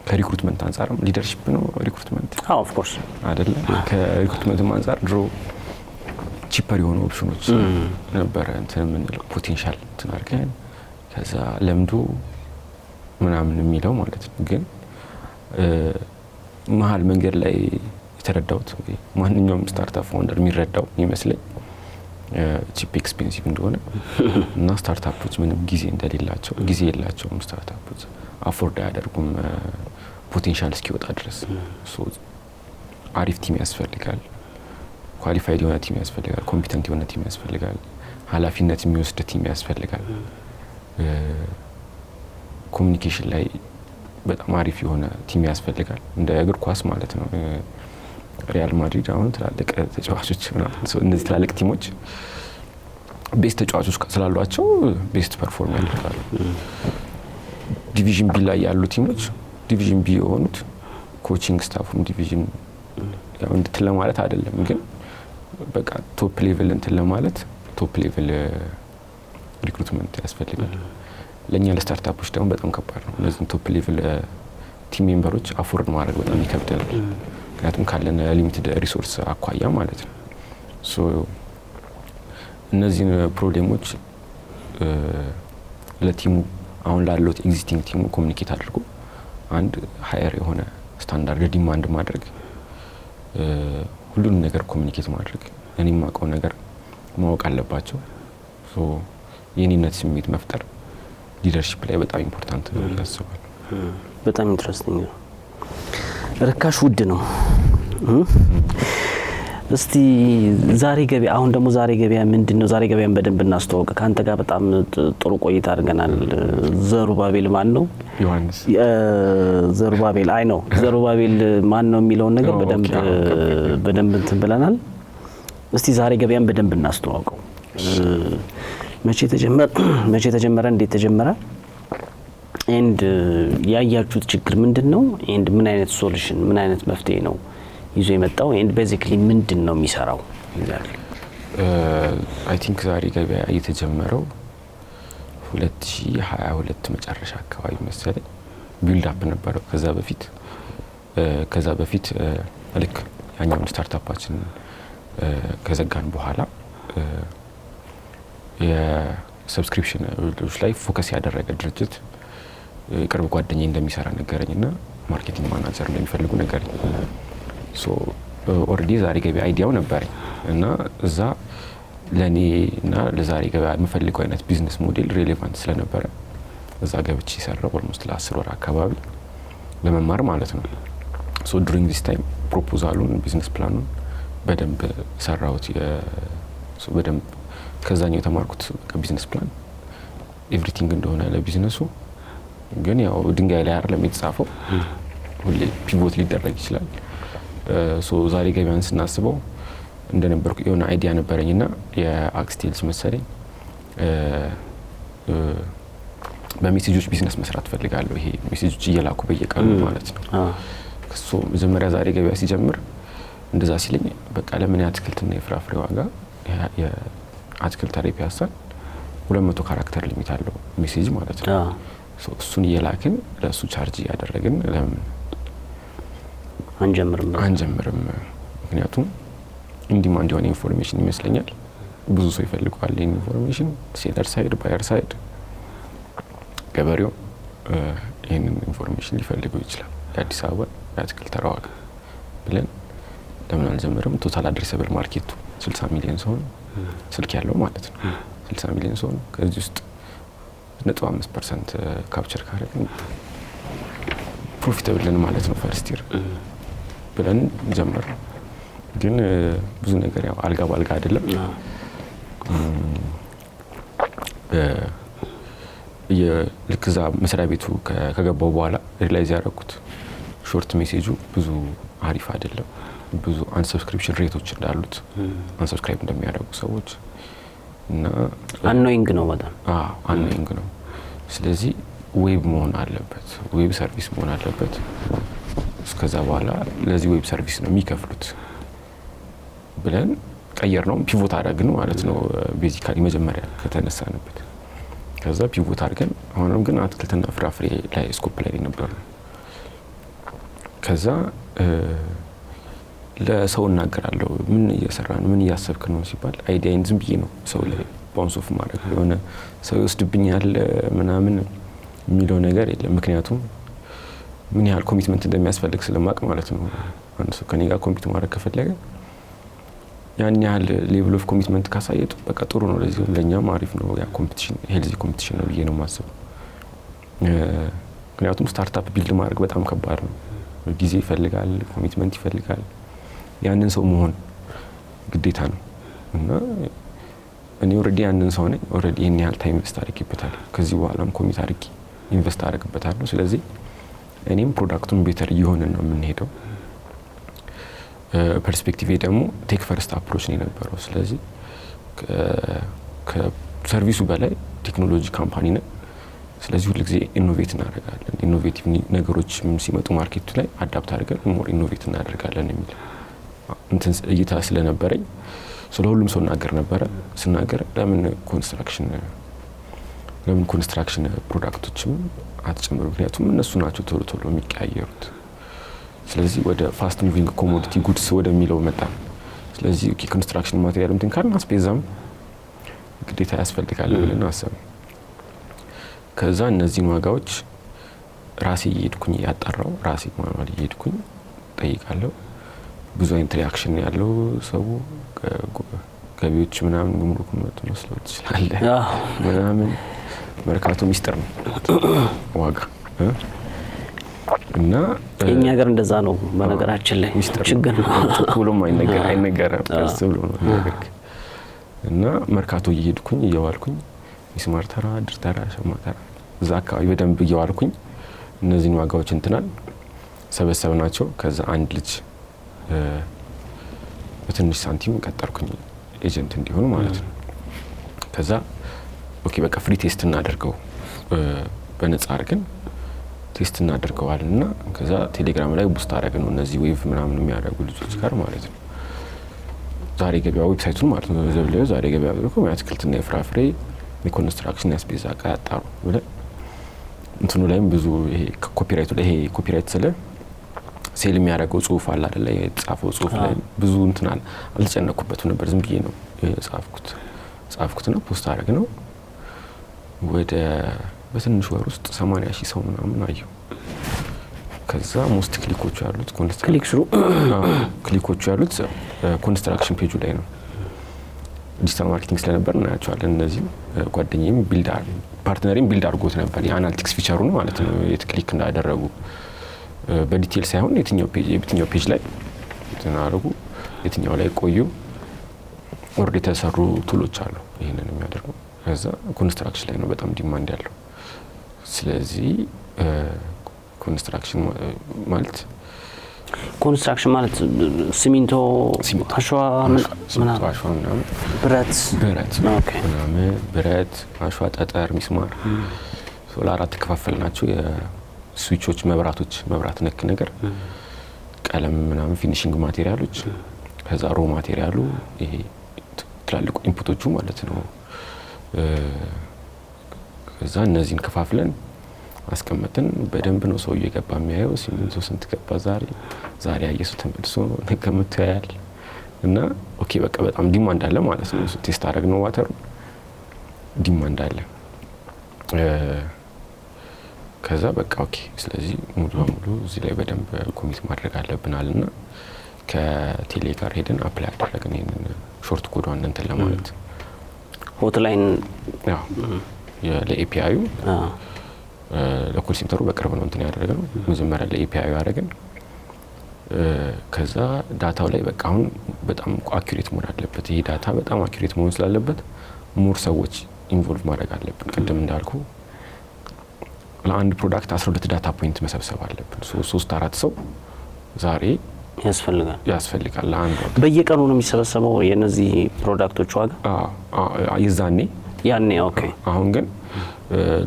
ከሪክሩትመንት አንፃርም ሊደርሺፕ ነው ሪክሩትመንት
ኦፍ ኮርስ
አይደለ ከሪክሩትመንት አንፃር ድሮ ቺፐር የሆኑ ኦፕሽኖች ነበር እንትን ምን ፖቴንሻል እንትን አድርገን ከዛ ለምዶ ምናምን የሚለው ማለት ነው። ግን መሀል መንገድ ላይ የተረዳሁት ማንኛውም ስታርታፕ ፋውንደር የሚረዳው ይመስለኝ ቺፕ ኤክስፔንሲቭ እንደሆነ እና ስታርታፖች ምንም ጊዜ የላቸውም። ስታርታፖች አፎርድ አያደርጉም ፖቴንሻል እስኪወጣ ድረስ። ሶ አሪፍ ቲም ያስፈልጋል፣ ኳሊፋይድ የሆነ ቲም ያስፈልጋል፣ ኮምፒተንት የሆነ ቲም ያስፈልጋል፣ ኃላፊነት የሚወስድ ቲም ያስፈልጋል። ኮሚኒኬሽን ላይ በጣም አሪፍ የሆነ ቲም ያስፈልጋል። እንደ እግር ኳስ ማለት ነው። ሪያል ማድሪድ አሁን ትላልቅ ተጫዋቾች እነዚህ ትላልቅ ቲሞች ቤስት ተጫዋቾች ስላሏቸው ቤስት ፐርፎርም ያደርጋሉ። ዲቪዥን ቢ ላይ ያሉ ቲሞች ዲቪዥን ቢ የሆኑት ኮቺንግ ስታፉም ዲቪዥን ያው እንትን ለማለት አይደለም፣ ግን በቃ ቶፕ ሌቭል እንትን ለማለት ቶፕ ሌቭል ሪክሩትመንት ያስፈልጋል። ለኛ ለስታርታፖች ደግሞ በጣም ከባድ ነው። እነዚህ ቶፕ ሌቭል ቲም ሜምበሮች አፎርድ ማድረግ በጣም ይከብዳል። ምክንያቱም ካለን ሊሚትድ ሪሶርስ አኳያ ማለት ነው። ሶ እነዚህ ፕሮብሌሞች ለቲሙ አሁን ላለው ኤግዚስቲንግ ቲሙ ኮሙኒኬት አድርጎ አንድ ሃየር የሆነ ስታንዳርድ ዲማንድ ማድረግ፣ ሁሉንም ነገር ኮሙኒኬት ማድረግ፣ እኔም ማውቀው ነገር ማወቅ አለባቸው። ሶ የኔነት ስሜት መፍጠር ሊደርሺፕ ላይ በጣም ኢምፖርታንት ነው ያስባል።
በጣም ኢንትረስቲንግ ነው። ርካሽ ውድ ነው። እስቲ ዛሬ ገበያ አሁን ደግሞ ዛሬ ገበያ ምንድነው? ዛሬ ገበያን በደንብ እናስተዋውቅ። ካንተ ጋር በጣም ጥሩ ቆይታ አድርገናል። ዘሩባቤል ማን ነው?
ዮሐንስ
ዘሩባቤል ዘሩባቤል ማን ነው የሚለው ነገር በደንብ እንትን ብለናል። እስቲ ዛሬ ገበያን በደንብ እናስተዋውቀው። መቼ ተጀመረ? እንዴት ተጀመረ? ኤንድ ያያችሁት ችግር ምንድነው? ኤንድ ምን አይነት ሶሉሽን ምን አይነት መፍትሄ ነው ይዞ የመጣው? ኤንድ ቤዚክሊ ምንድነው የሚሰራው?
አይ ቲንክ ዛሬ ገበያ የተጀመረው 2022 መጨረሻ አካባቢ መሰለኝ። ቢልድ አፕ ነበረው ከዛ በፊት ልክ ያኛውን ስታርታፓችን ከዘጋን በኋላ የሰብስክሪፕሽን ላይ ፎከስ ያደረገ ድርጅት ቅርብ ጓደኛዬ እንደሚሰራ ነገረኝና ማርኬቲንግ ማናጀር እንደሚፈልጉ ነገረኝ። ሶ ኦልሬዲ ዛሬ ገበያ አይዲያው ነበረኝ እና እዛ ለኔ እና ለዛሬ ገበያ የምፈልገው አይነት ቢዝነስ ሞዴል ሬሌቫንት ስለነበረ እዛ ገብቼ ሰራው። ኦልሞስት ለ10 ወር አካባቢ ለመማር ማለት ነው። ሶ ዱሪንግ ዲስ ታይም ፕሮፖዛሉን ቢዝነስ ፕላኑን በደንብ ሰራሁት። በደንብ ከዛኛው የተማርኩት ቢዝነስ ፕላን ኤቭሪቲንግ እንደሆነ ለቢዝነሱ ግን ያው ድንጋይ ላይ አይደለም የተጻፈው፣ ሁሌ ፒቮት ሊደረግ ይችላል። ሶ ዛሬ ገበያን ስናስበው እንደነበርኩ የሆነ አይዲያ ነበረኝና የአክስቴልስ መሰለኝ በሜሴጆች ቢዝነስ መስራት ፈልጋለሁ። ይሄ ሜሴጆች እየላኩ በየቀኑ ማለት ነው። ሶ መጀመሪያ ዛሬ ገበያ ሲጀምር እንደዛ ሲለኝ በቃ ለምን የአትክልትና የፍራፍሬ ዋጋ የአትክልት ታሪክ ፒያሳ 200 ካራክተር ሊሚት አለው ሜሴጅ ማለት ነው። ሶ እሱን እየላክን ለሱ ቻርጅ ያደረግን ለምን አንጀምርም? ምክንያቱም ኢንዲማንድ የሆነ ኢንፎርሜሽን ይመስለኛል ብዙ ሰው ይፈልገዋል። ይሄን ኢንፎርሜሽን ሴለር ሳይድ ባየር ሳይድ ገበሬው ይሄንን ኢንፎርሜሽን ሊፈልገው ይችላል። የአዲስ አበባ የአትክልት ተራ ዋጋ ብለን ለምን አንጀምርም? ቶታል አድሬሰብል ማርኬቱ 60 ሚሊዮን ሰው ስልክ ያለው ማለት ነው። 60 ሚሊዮን ሰው ከዚህ ውስጥ 0.5% ካፕቸር ካረግን ፕሮፊታብል ማለት ነው ፈርስት ይር ብለን ጀመር። ግን ብዙ ነገር ያው አልጋ ባልጋ አይደለም። የልክዛ መስሪያ ቤቱ ከገባው በኋላ ሪላይዝ ያደረኩት ሾርት ሜሴጁ ብዙ አሪፍ አይደለም። ብዙ አንሰብስክሪፕሽን ሬቶች እንዳሉት አንሰብስክራይብ እንደሚያደርጉ ሰዎች እና
አኖይንግ ነው በጣም
አኖይንግ ነው። ስለዚህ ዌብ መሆን አለበት፣ ዌብ ሰርቪስ መሆን አለበት። እስከዛ በኋላ ለዚህ ዌብ ሰርቪስ ነው የሚከፍሉት ብለን ቀየር ነው ፒቮት አደረግን ማለት ነው። ቤዚካሊ መጀመሪያ ከተነሳንበት ከዛ ፒቮት አድርገን አሁንም ግን አትክልትና ፍራፍሬ ላይ ስኮፕ ላይ ነበር። ከዛ ለሰው እናገራለሁ ምን እየሰራን ምን እያሰብክ ነው ሲባል አይዲያን ዝም ብዬ ነው ሰው ላይ ባውንስ ኦፍ ማድረግ የሆነ ሰው ይወስድብኛል ምናምን የሚለው ነገር የለም። ምክንያቱም ምን ያህል ኮሚትመንት እንደሚያስፈልግ ስለማቅ ማለት ነው። አንድ ሰው ከኔ ጋር ኮምፒት ማድረግ ከፈለገ ያን ያህል ሌቭል ኦፍ ኮሚትመንት ካሳየጡ በቃ ጥሩ ነው። ለዚህ ለኛም አሪፍ ነው። ያ ኮምፒቲሽን ሄልዚ ኮምፒቲሽን ነው ብዬ ነው የማስበው። ምክንያቱም ስታርታፕ ቢልድ ማድረግ በጣም ከባድ ነው። ጊዜ ይፈልጋል፣ ኮሚትመንት ይፈልጋል። ያንን ሰው መሆን ግዴታ ነው እና እኔ ኦልሬዲ ያንን ሰው ነኝ። ኦልሬዲ ይሄን ያህል ታይም ኢንቨስት አድርጌበታለሁ። ከዚህ በኋላም ኮሚት አድርጌ ኢንቨስት አድርጌበታለሁ። ስለዚህ እኔም ፕሮዳክቱን ቤተር እየሆንን ነው የምንሄደው። ፐርስፔክቲቭ ደግሞ ቴክ ፈርስት አፕሮች ነው የነበረው። ስለዚህ ከሰርቪሱ በላይ ቴክኖሎጂ ካምፓኒ ነን። ስለዚህ ሁሉ ጊዜ ኢኖቬት እናደርጋለን። ኢኖቬቲቭ ነገሮች ሲመጡ ማርኬቱ ላይ አዳፕት አድርገን ሞር ኢኖቬት እናደርጋለን የሚል እንትን እይታ ስለነበረኝ ስለሁሉም ሰው ስናገር ለምን ኮንስትራክሽን ፕሮዳክቶችም አትጨምሩ? ምክንያቱም እነሱ ናቸው ቶሎ ቶሎ የሚቀያየሩት። ስለዚህ ወደ ፋስት ሙቪንግ ኮሞዲቲ ጉድስ ወደሚለው መጣ። ስለዚህ ኮንስትራክሽን ማቴሪያል እንትን ካልና አስፔዛም ግዴታ ያስፈልጋል ብለን አሰብን። ከዛ እነዚህን ዋጋዎች ራሴ እየሄድኩኝ ያጣራው ራሴ ማኑዋል እየሄድኩኝ ጠይቃለሁ። ብዙ አይነት ሪአክሽን ያለው ሰው ገቢዎች ምናምን ጉምሩክ መጥቶ መስሎት ይችላል ምናምን መርካቶ ሚስጥር ነው ዋጋ እና
የኛ ሀገር እንደዛ ነው። በነገራችን ላይ ችግር ነው
ሁሉም አይነገርም ብሎ ነው ነገር እና መርካቶ እየሄድኩኝ እየዋልኩኝ ሚስማር ተራ፣ ድር ተራ፣ ሸማ ተራ እዛ አካባቢ በደንብ እየዋልኩኝ እነዚህን ዋጋዎች እንትናል ሰበሰብናቸው። ከዛ አንድ ልጅ በትንሽ ሳንቲም ቀጠርኩኝ ኤጀንት እንዲሆን ማለት ነው። ከዛ ኦኬ በቃ ፍሪ ቴስት እናደርገው በነፃ አድርገን ቴስት እናደርገዋልና ከዛ ቴሌግራም ላይ ቡስት አደረግነው እነዚህ ዌቭ ምናምን የሚያደርጉ ልጆች ጋር ማለት ነው። ዛሬ ገበያ ዌብሳይቱን ማለት ነው ዘብለው ዛሬ ገበያ ብለው የአትክልትና የፍራፍሬ የኮንስትራክሽን ያስቤዛ ዕቃ ያጣሩ ብለን እንትኑ ላይም ብዙ ይሄ ኮፒራይቱ ላይ ይሄ ኮፒራይት ስለ ሴል የሚያደርገው ጽሁፍ አለ አይደለ? የጻፈው ጽሁፍ ላይ ብዙ እንትን አልተጨነኩበትም ነበር። ዝም ብዬ ነው ጻፍኩትና ፖስት አደረግነው። ወደ በትንሽ ወር ውስጥ 80,000 ሰው ምናምን አየው። ከዛ ሞስት ክሊኮቹ ያሉት ኮንስትራክሽን ፔጁ ላይ ነው። ዲጂታል ማርኬቲንግ ስለነበር እናያቸዋለን። እነዚህ ጓደኛዬም ፓርትነሪም ቢልድ አድርጎት ነበር የአናሊቲክስ ፊቸሩን ማለት ነው የት ክሊክ እንዳደረጉ በዲቴል ሳይሆን የትኛው ፔጅ ላይ ተናረጉ የትኛው ላይ ቆዩ ኦልሬዲ የተሰሩ ቱሎች አሉ ይሄንን የሚያደርጉ ከዛ ኮንስትራክሽን ላይ ነው በጣም ዲማንድ ያለው ስለዚህ ኮንስትራክሽን ማለት
ሲሚንቶ አሸዋ
ምናምን ብረት ምናምን ብረት አሸዋ ጠጠር ሚስማር ለአራት ከፋፈል ናቸው የስዊቾች መብራት ነክ ነገር ቀለም ምናምን ፊኒሺንግ ማቴሪያሎች ከዛ ሮ ማቴሪያሉ ይሄ ትላልቁ ኢንፑቶቹ ማለት ነው ከዛ እነዚህን ከፋፍለን አስቀምጠን በደንብ ነው ሰው እየገባ የሚያየው ሲሚንቶ ስንት ገባ ዛሬ አየሱ ተመልሶ ነገመቱ ያያል እና ኦኬ በቃ በጣም ዲማንድ አለ ማለት ነው ቴስት አደረግነው ዋተሩ ዲማንድ አለ ከዛ በቃ ኦኬ ስለዚህ ሙሉ በሙሉ እዚህ ላይ በደንብ ኮሚት ማድረግ አለብናልና ከቴሌ ጋር ሄደን አፕላይ አደረግን ይሄንን ሾርት ኮዷን እንትን ለማለት
ሆትላይን
ያው ለኤፒአዩ ለኮል ሴንተሩ በቅርብ ነው እንትን ያደረገው መጀመሪያ ለኤፒአዩ አደረግን ከዛ ዳታው ላይ በቃ አሁን በጣም አኩሬት መሆን አለበት ይሄ ዳታ በጣም አኩሬት መሆን ስላለበት ሞር ሰዎች ኢንቮልቭ ማድረግ አለብን ቅድም እንዳልኩ ለአንድ ፕሮዳክት 12 ዳታ ፖይንት መሰብሰብ አለብን 3-4 ሰው ዛሬ ያስፈልጋል ለአንድ
በየቀኑ ነው የሚሰበሰበው የነዚህ ፕሮዳክቶች ዋጋ ያኔ ኦኬ
አሁን ግን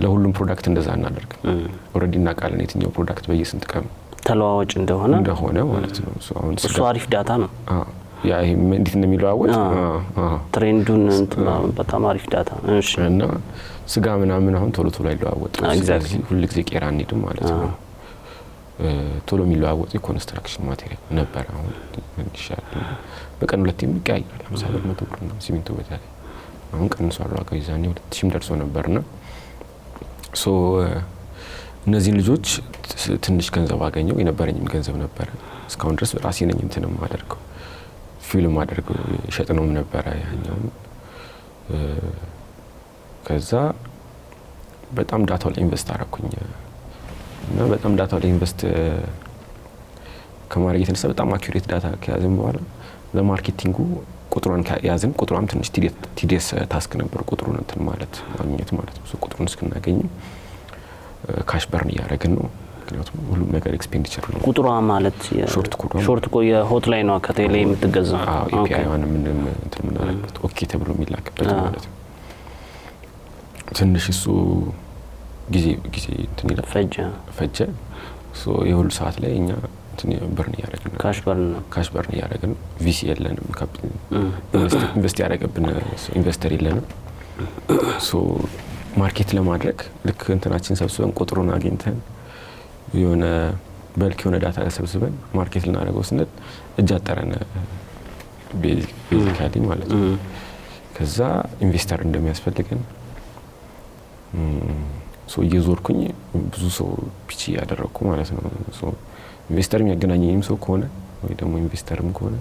ለሁሉም ፕሮዳክት እንደዛ እናደርግ ኦሬዲ እናቃለን የትኛው ፕሮዳክት በየስንት ቀን
ተለዋዋጭ እንደሆነ
ማለት ነው አሁን
እሱ አሪፍ ዳታ ነው
ያ ይሄ እንዴት እንደሚለዋወጥ
ትሬንዱን በጣም አሪፍ ዳታ እሺ
እና ስጋ ምናምን አሁን ቶሎ አይለዋወጥ ስለዚህ ሁሉ ጊዜ ቄራ እንሄድም ማለት ነው ቶሎ የሚለዋወጥ የኮንስትራክሽን ማቴሪያል ነበር አሁን እንዲሻል በቀን ሁለት የሚቀያየራል 50 ብር ነው ሲሚንቶ በተለይ አሁን ቀንሷል ዋጋው ይዛኔ 2000 ደርሶ ነበርና ሶ እነዚህ ልጆች ትንሽ ገንዘብ አገኘው የነበረኝም ገንዘብ ነበር እስካሁን ድረስ ራሴ ነኝ እንትንም ማደርገው ፊልም ማደርገው ሸጥነውም ነበር ያኛው ከዛ በጣም ዳታው ላይ ኢንቨስት አደረኩኝ እና በጣም ዳታው ላይ ኢንቨስት ከማድረግ የተነሳ በጣም አኩሬት ዳታ ከያዝን በኋላ ለማርኬቲንጉ ቁጥሩን ከያዝን ቁጥሩም ትንሽ ቲዲኤስ ታስክ ነበር ቁጥሩን እንትን ማለት ማግኘት ማለት ነው ቁጥሩን እስክናገኝ ካሽ በርን ያደረግን ነው ምክንያቱም ሁሉም ነገር ኤክስፔንዲቸር ነው
ቁጥሯ ማለት ሾርት ኮ የሆትላይን ነው ከቴሌ የምትገዛ
ኤፒአይዋን ምንም እንትን ምናረግበት ኦኬ ተብሎ የሚላክበት ማለት ነው ትንሽ እሱ ጊዜ እንትን ይላል ፈጀ ሶ የሁሉ ሰዓት ላይ እኛ እንትን በርን ያደረግን ካሽ በርን ያደረግን ቪሲ የለንም ካፒታል ኢንቨስት ያደረገብን ኢንቨስተር የለንም ሶ ማርኬት ለማድረግ ልክ እንትናችን ሰብስበን ቁጥሩን አግኝተን የሆነ በልክ የሆነ ዳታ ሰብስበን ማርኬት ልናደርገው ስንል እጅ አጠረን ቤዚካሊ ማለት ነው ከዛ ኢንቨስተር እንደሚያስፈልገን ሶ እየዞርኩኝ ብዙ ሰው ፒቺ ያደረኩ ማለት ነው ሶ ኢንቨስተር የሚያገናኘኝም ሰው ከሆነ ወይ ደግሞ ኢንቨስተርም ከሆነ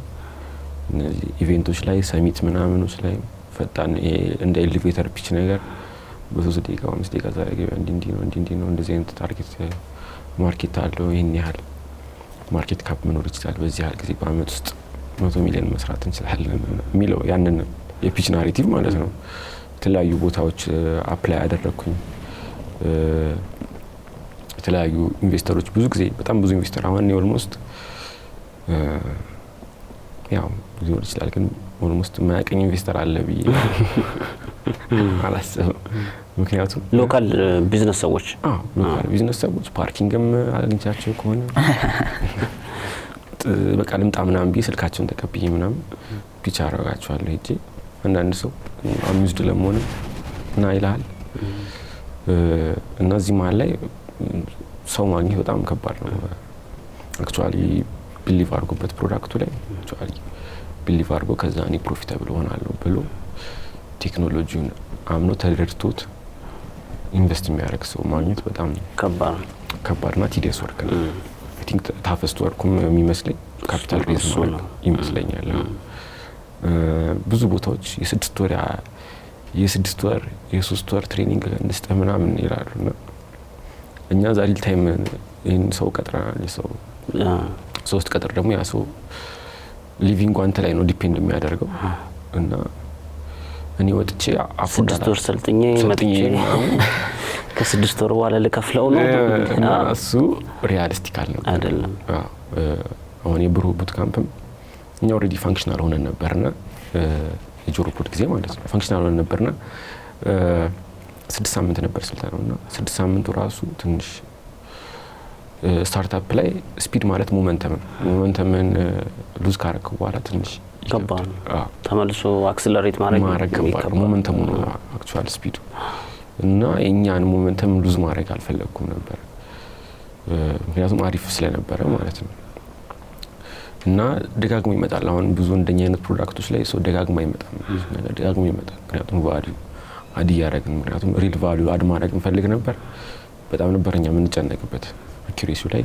እነዚህ ኢቨንቶች ላይ ሰሚት ምናምኖች ላይ ፈጣን እንደ ኤሌቬተር ፒች ነገር በ3 ደቂቃ 5 ደቂቃ ዛሬ እንዲ ነው እንደዚህ አይነት ታርጌት ማርኬት አለው ይሄን ያህል ማርኬት ካፕ መኖር ይችላል በዚህ ያህል ጊዜ በአመት ውስጥ 100 ሚሊዮን መስራት እንችላለን የሚለው ያንን የፒች ናሬቲቭ ማለት ነው የተለያዩ ቦታዎች አፕላይ አደረኩኝ የተለያዩ ኢንቨስተሮች ብዙ ጊዜ በጣም ብዙ ኢንቨስተር አሁን ኦልሞስት ያው ሊሆን ይችላል ግን ኦልሞስት ማያቀኝ ኢንቨስተር አለ ብዬ አላስብም ምክንያቱም
ሎካል ቢዝነስ ሰዎች ፓርኪንግም አግኝቻቸው ከሆነ በቃ ልምጣ ምናምን ብዬ ስልካቸውን ተቀብዬ ምናምን ፒች አደርጋቸዋለሁ ሄጄ አንዳንድ ሰው አሚዝድ ለመሆን እና ይላል እና እዚህ መሀል ላይ ሰው ማግኘት በጣም ከባድ ነው አክቹአሊ ቢሊቭ አድርጎበት ፕሮዳክቱ ላይ አክቹአሊ ቢሊቭ አድርጎ ከዛ እኔ ፕሮፊታብል ሆናለሁ ብሎ ቴክኖሎጂውን አምኖ ተረድቶት ኢንቨስት የሚያደርግ ሰው ማግኘት በጣም ከባድና ቲዲየስ ወርክ ነው አይ ቲንክ ታፈስት ወርኩም የሚመስለኝ ካፒታል ሬዝ ነው ይመስለኛል ብዙ ቦታዎች የ6 ወር የ3 ወር ትሬኒንግ እንስጠ ምናምን ይላሉና እኛ ዛሬ ታይም
ይህን ሰው ቀጥረናል። ሰው 3 ቀጥር ደግሞ ያ ሰው ሊቪንግ አንተ ላይ ነው ዲፔንድ የሚያደርገው እና እኔ ወጥቼ አፎርድ
6 ወር ሰልጥኜ መጥቼ ከ6 ወር በኋላ ልከፍለው ነው
እና እሱ ሪያሊስቲክ አይደለም። አሁን የብሩ ቡት ካምፕም እኛ ኦልሬዲ ፋንክሽናል ሆነን ነበርና የጆሮ ፖድ ጊዜ ማለት ነው ፋንክሽናል ሆነን ነበርና 6 ሳምንት ነበር ስልጠናውና 6 ሳምንቱ ራሱ ትንሽ ስታርታፕ ላይ ስፒድ ማለት ሞመንተምን ሉዝ ካረከው በኋላ ትንሽ
ከባድ ተመልሶ አክሰለሬት ማድረግ
ከባድ ሞመንተሙ ነው አክቹዋል ስፒዱ እና የኛን ሞመንተም ሉዝ ማድረግ አልፈለኩም ነበር ምክንያቱም አሪፍ ስለነበረ ማለት ነው እና ደጋግሞ ይመጣል። አሁን ብዙ እንደኛ አይነት ፕሮዳክቶች ላይ ሰው ደጋግሞ ይመጣል ነገር ደጋግሞ ይመጣል ምክንያቱም ቫልዩ አድ ያደረግን ምክንያቱም ሪል ቫልዩ አድ ማድረግ እንፈልግ ነበር። በጣም ነበርኛ ምን ጨነቅበት አኩሬሲው ላይ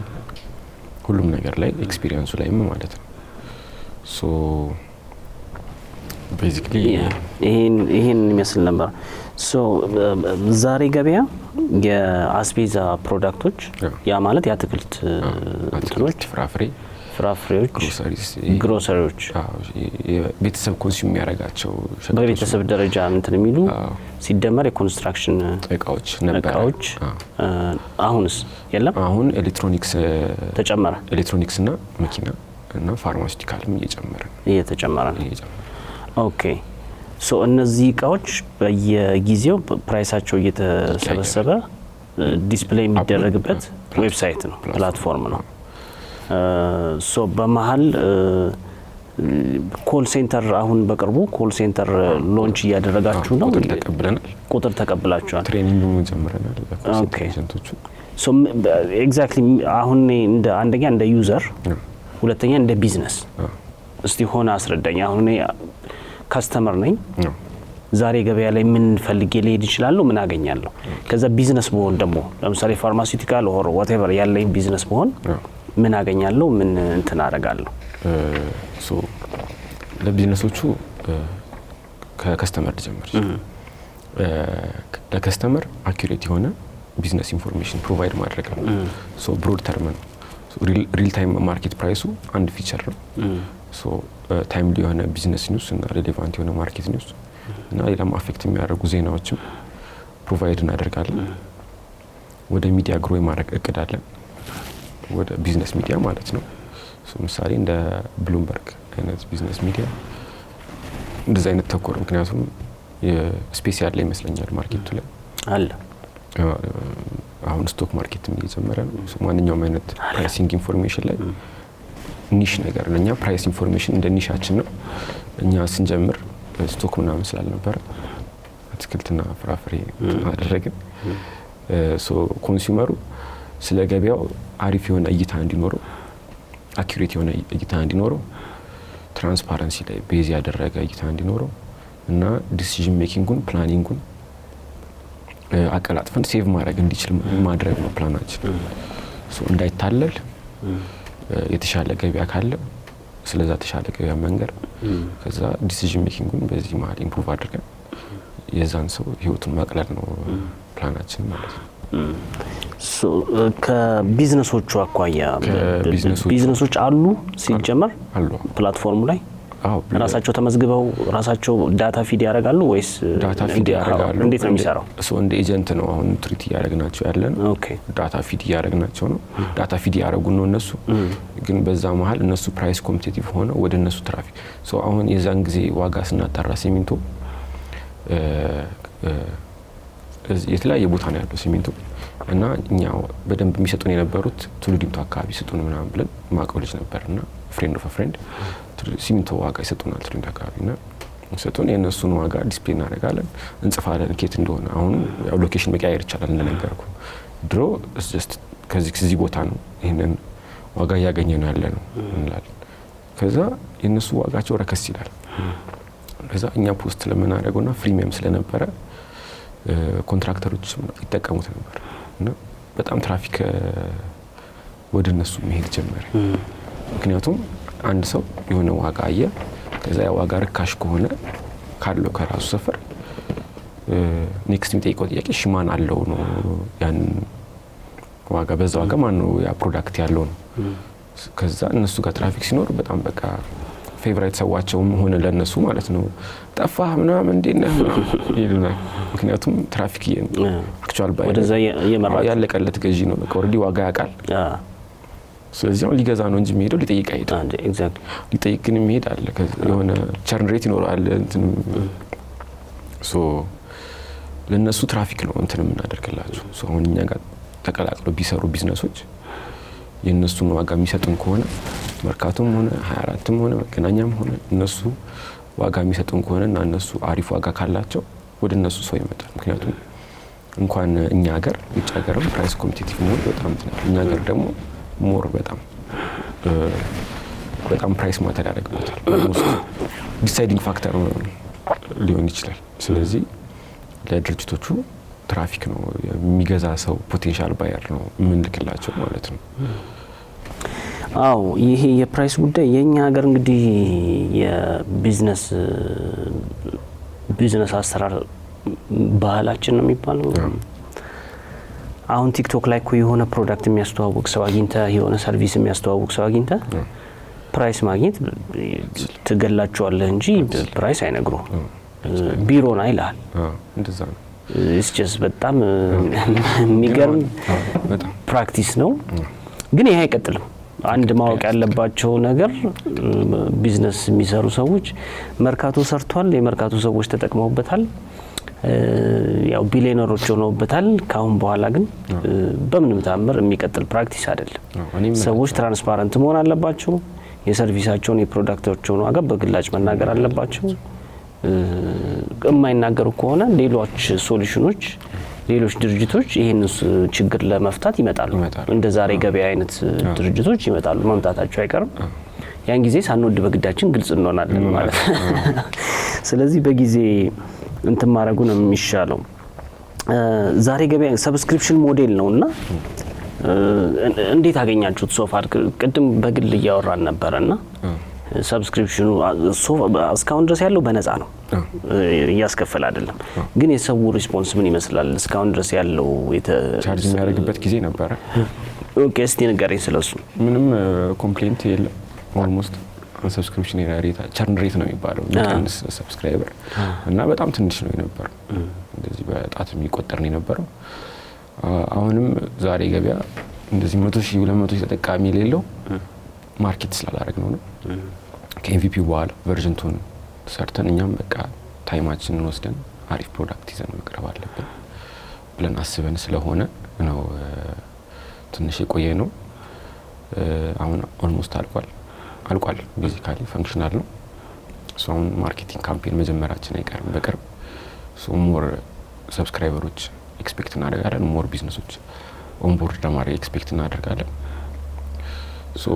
ሁሉም ነገር ላይ ኤክስፒሪየንሱ ላይ ማለት ነው። ሶ ቤዚክሊ
ይሄን ይመስል ነበር። ሶ ዛሬ ገበያ የአስቤዛ ፕሮዳክቶች ያ ማለት የአትክልት እንትኖች ፍራፍሬዎች ግሮሰሪዎች ቤተሰብ ኮንሱም የሚያደርጋቸው በቤተሰብ ደረጃ እንትን የሚሉ ሲደመር የኮንስትራክሽን እቃዎች አሁንስ የለም።
አሁን ኤሌክትሮኒክስ
ተጨመረ።
ኤሌክትሮኒክስና መኪና እና ፋርማሲውቲካልም
እየተጨመረ ነው። ኦኬ ሶ እነዚህ እቃዎች በየጊዜው ፕራይሳቸው እየተሰበሰበ ዲስፕሌይ የሚደረግበት ዌብሳይት ነው ፕላትፎርም ነው። ሶ በመሃል ኮል ሴንተር አሁን በቅርቡ ኮል ሴንተር ሎንች እያደረጋችሁ ነው። ቁጥር ተቀብላችኋል።
ትሬኒንግ ጀምረናል።
ኦኬ ሶ ኤግዛክትሊ አሁን እንደ አንደኛ እንደ ዩዘር ሁለተኛ እንደ ቢዝነስ እስቲ ሆነ አስረዳኝ። አሁን ካስተመር ነኝ ዛሬ ገበያ ላይ ምን ፈልጌ ልሄድ እችላለሁ ምን አገኛለሁ። ከዛ ቢዝነስ በሆን ደግሞ ለምሳሌ ፋርማሲውቲካል ኦር ዋትኤቨር ያለኝ ቢዝነስ በሆን ምን አገኛለሁ ምን እንትን አደርጋለሁ።
ሶ ለቢዝነሶቹ ከከስተመር ጀምር ለከስተመር አኩሬት የሆነ ቢዝነስ ኢንፎርሜሽን ፕሮቫይድ ማድረግ ነው። ሶ ብሮድ ተርም ነው። ሪል ታይም ማርኬት ፕራይሱ አንድ ፊቸር ነው። ሶ ታይምሊ የሆነ ቢዝነስ ኒውስ እና ሬሌቫንት የሆነ ማርኬት ኒውስ እና ሌላም አፌክት የሚያደርጉ ዜናዎችም ፕሮቫይድ እናደርጋለን። ወደ ሚዲያ ግሮ የማድረግ እቅድ አለን። ወደ ቢዝነስ ሚዲያ ማለት ነው። ሶ ምሳሌ እንደ ብሉምበርግ አይነት ቢዝነስ ሚዲያ እንደዛ አይነት ተኮር ምክንያቱም የስፔስ ያለ ይመስለኛል ማርኬቱ ላይ
አለ።
አሁን ስቶክ ማርኬትም እየጀመረ ነው። ማንኛውም አይነት ፕራይሲንግ ኢንፎርሜሽን ላይ ኒሽ ነገር ለኛ ፕራይስ ኢንፎርሜሽን እንደ ኒሻችን ነው። እኛ ስንጀምር ስቶክ ምናምን ስላልነበረ አትክልትና ፍራፍሬ አደረግን። ሶ ኮንሱመሩ ስለ ገበያው አሪፍ የሆነ እይታ እንዲኖረው አኩሬት የሆነ እይታ እንዲኖረው ትራንስፓረንሲ ላይ ቤዝ ያደረገ እይታ እንዲኖረው እና ዲሲዥን ሜኪንጉን ፕላኒንጉን አቀላጥፈን ሴቭ ማድረግ እንዲችል ማድረግ ነው ፕላናችን። ሶ እንዳይታለል የተሻለ ገበያ ካለ ስለዛ ተሻለ ገበያ መንገር ከዛ ዲሲዥን ሜኪንጉን በዚህ መሀል ኢምፕሩቭ አድርገን የዛን ሰው ህይወቱን ማቅለል ነው ፕላናችን ማለት ነው።
ሶ ከቢዝነሶቹ አኳያ ቢዝነሶች አሉ ሲጀመር
አሉ
ፕላትፎርሙ ላይ ራሳቸው ተመዝግበው ራሳቸው ዳታ ፊድ ያደርጋሉ ወይስ
ዳታ ፊድ ያደርጋሉ?
እንዴት ነው የሚሰራው?
ሶ እንደ ኤጀንት ነው አሁን ትሪት ያደርግናቸው ያለን።
ኦኬ
ዳታ ፊድ ያደርግናቸው ነው። ዳታ ፊድ ያደርጉ ነው እነሱ ግን በዛ መሀል እነሱ ፕራይስ ኮምፒቲቲቭ ሆነ ወደ እነሱ ትራፊክ ሶ አሁን የዛን ጊዜ ዋጋ ስናጣራ ሲሚንቶ የተለያየ ቦታ ነው ያለው ሲሚንቶ እና እኛ በደንብ የሚሰጡን የነበሩት ቱሉዲምቱ አካባቢ ስጡን ምናምን ብለን ማቀው ልጅ ነበርና ፍሬንድ ኦፍ ፍሬንድ ሲሚንቶ ዋጋ ይሰጡናል ቱሉዲምቱ አካባቢና ሰጡን። የነሱን ዋጋ ዲስፕሌይ እናደርጋለን እንጽፋለን ኬት እንደሆነ። አሁን ያው ሎኬሽን መቀያየር ይቻላል እንደነገርኩ። ድሮ ጀስት ከዚህ ቦታ ነው ይሄንን ዋጋ ያገኘን ያለ ነው እንላለን። ከዛ የነሱ ዋጋቸው ረከስ ይላል። ከዛ እኛ ፖስት ለምናደርገውና ፍሪሚየም ስለነበረ ኮንትራክተሮች ይጠቀሙት ነበር እና በጣም ትራፊክ ወደ እነሱ መሄድ ጀመረ። ምክንያቱም አንድ ሰው የሆነ ዋጋ አየ ከዛ ያ ዋጋ ርካሽ ከሆነ ካለው ከራሱ ሰፈር ኔክስት የሚጠይቀው ጥያቄ ሽማን አለው ነው ያን ዋጋ በዛ ዋጋ ማን ነው ያ ፕሮዳክት ያለው ነው። ከዛ እነሱ ጋር ትራፊክ ሲኖር በጣም በቃ ፌቨራይት ሰዋቸውም ሆነ ለነሱ ማለት ነው ጠፋህ ምናምን እንዴና ይሉናል። ምክንያቱም ትራፊክ አክቹዋል ባይ
ወደዛ የመራጭ
ያለቀለት ገዢ ነው በቃ ኦሬዲ ዋጋ ያውቃል። ስለዚህ ነው ሊገዛ ነው እንጂ የሚሄደው ሊጠይቅ አይሄድም።
ኤግዛክትሊ
ሊጠይቅ ግን የሚሄድ አለ የሆነ ቸርን ሬት ይኖራል እንትን ሶ ለነሱ ትራፊክ ነው እንትን የምናደርግላቸው። ሶ አሁን እኛ ጋር ተቀላቅለው ቢሰሩ ቢዝነሶች የነሱን ዋጋ የሚሰጡን ከሆነ መርካቶም ሆነ 24ም ሆነ መገናኛም ሆነ እነሱ ዋጋ የሚሰጡን ከሆነና እነሱ አሪፍ ዋጋ ካላቸው ወደ እነሱ ሰው ይመጣል። ምክንያቱም እንኳን እኛ ሀገር ውጭ ሀገርም ፕራይስ ኮምፒቲቲቭ ነው በጣም እንትን እኛ ሀገር ደግሞ ሞር በጣም ፕራይስ ማተር ያደርግበታል። ኦልሞስት ዲሳይዲንግ ፋክተር ሊሆን ይችላል። ስለዚህ ለድርጅቶቹ ትራፊክ ነው የሚገዛ ሰው ፖቴንሻል ባየር ነው የምንልክላቸው ማለት ነው።
አዎ ይሄ የፕራይስ ጉዳይ የኛ ሀገር እንግዲህ የቢዝነስ አሰራር ባህላችን ነው የሚባለው። አሁን ቲክቶክ ላይ እኮ የሆነ ፕሮዳክት የሚያስተዋውቅ ሰው አግኝተ የሆነ ሰርቪስ የሚያስተዋውቅ ሰው አግኝተ ፕራይስ ማግኘት ትገላቸዋለህ እንጂ ፕራይስ አይነግሩም። ቢሮን አይልሃል።
እንደዛ ነው።
እስኪስ በጣም የሚገርም ፕራክቲስ ነው። ግን ይሄ አይቀጥልም። አንድ ማወቅ ያለባቸው ነገር ቢዝነስ የሚሰሩ ሰዎች መርካቶ ሰርቷል፣ የመርካቶ ሰዎች ተጠቅመውበታል፣ ያው ቢሊዮነሮች ሆነውበታል። ካሁን በኋላ ግን በምንም ተአምር የሚቀጥል ፕራክቲስ አይደለም። ሰዎች ትራንስፓረንት መሆን አለባቸው። የሰርቪሳቸውን የፕሮዳክታቸውን ዋጋ በግላጭ መናገር አለባቸው። የማይናገሩ ከሆነ ሌሎች ሶሉሽኖች ሌሎች ድርጅቶች ይሄን ችግር ለመፍታት ይመጣሉ። እንደ ዛሬ ገበያ አይነት ድርጅቶች ይመጣሉ፣ መምጣታቸው አይቀርም። ያን ጊዜ ሳንወድ በግዳችን ግልጽ እንሆናለን ማለት ነው። ስለዚህ በጊዜ እንትን ማድረጉ ነው የሚሻለው። ዛሬ ገበያ ሰብስክሪፕሽን ሞዴል ነውና እንዴት አገኛችሁት? ሶፋር ቅድም በግል እያወራን ነበርና ሰብስክሪፕሽኑ እስካሁን ድረስ ያለው በነፃ ነው፣ እያስከፈለ አይደለም። ግን የሰው ሪስፖንስ ምን ይመስላል? እስካሁን ድረስ ያለው
ቻርጅ የሚያደርግበት ጊዜ ነበረ።
ኦኬ እስቲ ንገረኝ ስለሱ።
ምንም ኮምፕሌንት የለም። ኦልሞስት ሰብስክሪፕሽን ሬት ቸርን ሬት ነው የሚባለው ለቀንስ ሰብስክራይበር እና በጣም ትንሽ ነው የነበረው። እንደዚህ በጣት የሚቆጠር ነው የነበረው። አሁንም ዛሬ ገበያ እንደዚህ 100,000 200,000 ተጠቃሚ የሌለው ማርኬት ስላላረግ ነው። ከኤምቪፒ በኋላ ቨርዥን 2 ሰርተን እኛም በቃ ታይማችንን ወስደን አሪፍ ፕሮዳክት ይዘን መቅረብ አለብን ብለን አስበን ስለሆነ ነው ትንሽ የቆየ ነው። አሁን ኦልሞስት አልቋል። ቤዚካሊ ፈንክሽናል ነው። ሶ አሁን ማርኬቲንግ ካምፔን መጀመራችን አይቀርም በቅርብ። ሶ ሞር ሰብስክራይበሮች ኤክስፔክት እናደርጋለን። ሞር ቢዝነሶች ኦንቦርድ ለማድረግ ኤክስፔክት እናደርጋለን። ሶ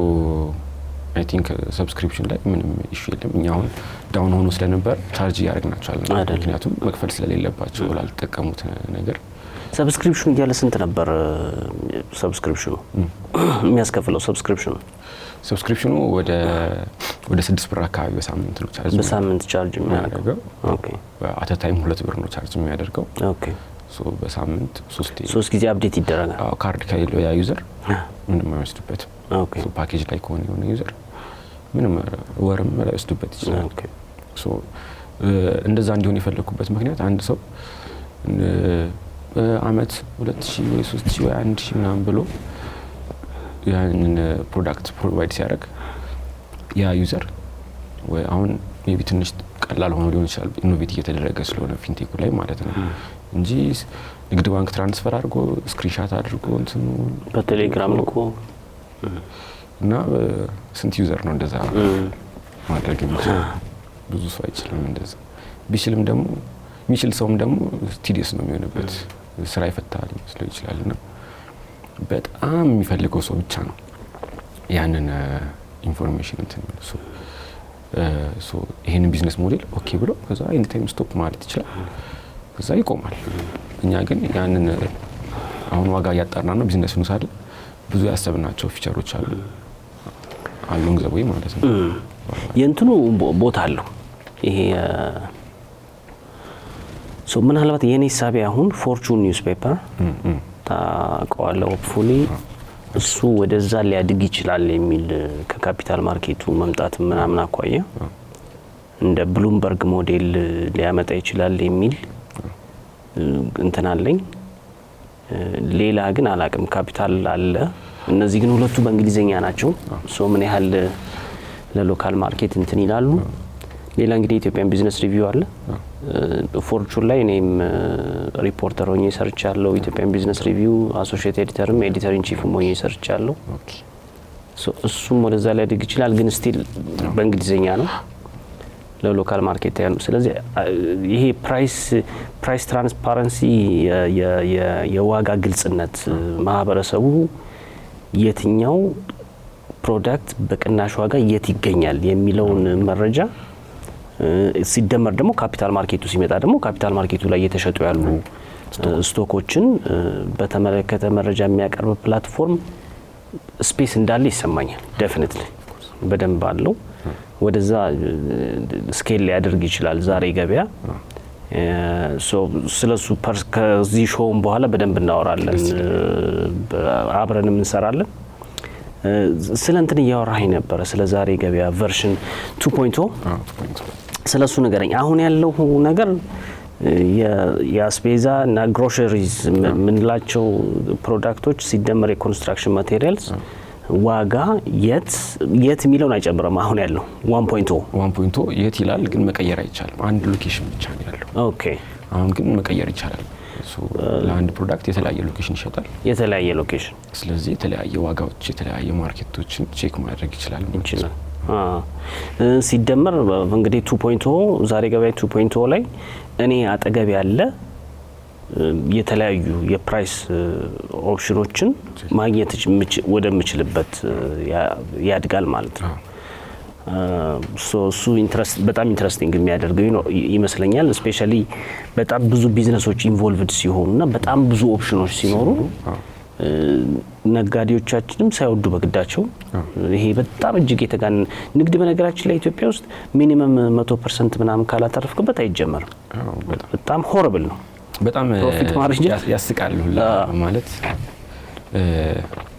አይ ቲንክ ሰብስክሪፕሽን ላይ ምንም ኢሹ የለም። እኛ አሁን ዳውን ሆኖ ስለነበር ቻርጅ ያደርግናቸዋል። ምክንያቱም መክፈል ስለሌለባቸው ላልተጠቀሙት ነገር።
ሰብስክሪፕሽኑ እያለ ስንት ነበር ሰብስክሪፕሽኑ የሚያስከፍለው? ሰብስክሪፕሽኑ ወደ 6 ብር አካባቢ በሳምንት ነው ቻርጅ
በሳምንት
ቻርጅ የሚያደርገው።
ኦኬ በአት ታይም 2 ብር ነው ቻርጅ የሚያደርገው።
ኦኬ
ሶ በሳምንት 3
ጊዜ አፕዴት ይደረጋል።
አዎ ካርድ ከሌለው ያ ዩዘር ምንም አይወስድበት።
ኦኬ
ሶ ፓኬጅ ላይ ከሆነ የሆነ ዩዘር ምንም ወርም ላይ ወስድበት ይችላል።
ኦኬ
ሶ እንደዛ እንዲሆን የፈለኩበት ምክንያት አንድ ሰው አመት 2,000 ወይ 3,000 ወይ 1,000 ምናምን ብሎ ያንን ፕሮዳክት ፕሮቫይድ ሲያደርግ ያ ዩዘር ወይ አሁን ሜቢ ትንሽ ቀላል ሆኖ ሊሆን ይችላል ኢኖቬት እየተደረገ ስለሆነ ፊንቴኩ ላይ ማለት ነው እንጂ ንግድ ባንክ ትራንስፈር አድርጎ ስክሪንሻት አድርጎ እንትኑ
በቴሌግራም ልኮ
እና ስንት ዩዘር ነው እንደዛ ማድረግ የሚችለው? ብዙ ሰው አይችልም። እንደዛ ቢችልም ደግሞ የሚችል ሰውም ደግሞ ቲዲየስ ነው የሚሆንበት፣ ስራ ይፈታል ሊመስለው ይችላልና በጣም የሚፈልገው ሰው ብቻ ነው ያንን ኢንፎርሜሽን እንትን ሶ ይሄንን ቢዝነስ ሞዴል ኦኬ ብሎ ከዛ ኤኒ ታይም ስቶፕ ማለት ይችላል፣ ከዛ ይቆማል። እኛ ግን ያንን አሁን ዋጋ ያጣራና ነው ቢዝነሱን ሳለ ብዙ ያሰብናቸው ፊቸሮች አሉ አሉን ዘቦይ ማለት ነው።
የእንትኑ ቦታ አለው ይሄ ሶ ምናልባት የኔ ሐሳቤ አሁን ፎርቹን ኒውስ ፔፐር ታውቀዋለህ ሆፕፉሊ እሱ ወደዛ ሊያድግ ይችላል የሚል ከካፒታል ማርኬቱ መምጣት ምናምን አኳያ እንደ ብሉምበርግ ሞዴል ሊያመጣ ይችላል የሚል እንትን አለኝ። ሌላ ግን አላቅም። ካፒታል አለ። እነዚህ ግን ሁለቱ በእንግሊዘኛ ናቸው። ሶ ምን ያህል ለሎካል ማርኬት እንትን ይላሉ። ሌላ እንግዲህ ኢትዮጵያን ቢዝነስ ሪቪው አለ። ፎርቹን ላይ እኔም ሪፖርተር ሆኜ ሰርቻለሁ። ኢትዮጵያን ቢዝነስ ሪቪው አሶሺየት ኤዲተርም ኤዲተር ኢን ቺፍም ሆኜ ሰርቻለሁ። ሶ እሱም ወደዛ ላይ ያድግ ይችላል፣ ግን ስቲል በእንግሊዘኛ ነው ለሎካል ማርኬት ያለው። ስለዚህ ይሄ ፕራይስ ትራንስፓረንሲ የዋጋ ግልጽነት ማህበረሰቡ የትኛው ፕሮዳክት በቅናሽ ዋጋ የት ይገኛል የሚለውን መረጃ ሲደመር ደግሞ ካፒታል ማርኬቱ ሲመጣ ደግሞ ካፒታል ማርኬቱ ላይ የተሸጡ ያሉ ስቶኮችን በተመለከተ መረጃ የሚያቀርብ ፕላትፎርም ስፔስ እንዳለ ይሰማኛል። ዴፊኒትሊ በደንብ አለው። ወደዛ ስኬል ሊያደርግ ይችላል ዛሬ ገበያ። ስለሱ ከዚህ ሾውም በኋላ በደንብ እናወራለን፣ አብረንም እንሰራለን። ስለ እንትን እያወራኝ ነበረ ስለ ዛሬ ገበያ ቨርሽን 2.0 ስለሱ ንገረኝ። አሁን ያለው ነገር የአስቤዛ እና ግሮሰሪዝ ምንላቸው ፕሮዳክቶች ሲደመር የኮንስትራክሽን ማቴሪያልስ ዋጋ የት የሚለውን አይጨምርም። አሁን ያለው 1.0
የት ይላል፣ ግን መቀየር አይቻልም። አንድ ሎኬሽን ብቻ ነው ያለው።
ኦኬ።
አሁን ግን መቀየር ይቻላል። ለአንድ ፕሮዳክት የተለያየ ሎኬሽን ይሸጣል።
የተለያየ ሎኬሽን፣
ስለዚህ የተለያየ ዋጋዎች፣ የተለያየ ማርኬቶችን ቼክ ማድረግ ይችላል።
ሲደመር እንግዲህ 2.0 ዛሬ ገበያ 2.0 ላይ እኔ አጠገብ ያለ የተለያዩ የፕራይስ ኦፕሽኖችን ማግኘት ወደምችልበት ያድጋል ማለት ነው። እሱ በጣም ኢንትረስቲንግ የሚያደርገው ይመስለኛል። ስፔሻሊ በጣም ብዙ ቢዝነሶች ኢንቮልቭድ ሲሆኑና በጣም ብዙ ኦፕሽኖች ሲኖሩ ነጋዴዎቻችንም ሳይወዱ በግዳቸው ይሄ በጣም እጅግ የተጋነነ ንግድ በነገራችን ላይ ኢትዮጵያ ውስጥ ሚኒመም 100% ምናምን ካላተረፍክበት አይጀመርም። በጣም ሆሪብል ነው።
በጣም
ፕሮፊት ማርጂን
ያስቃል ማለት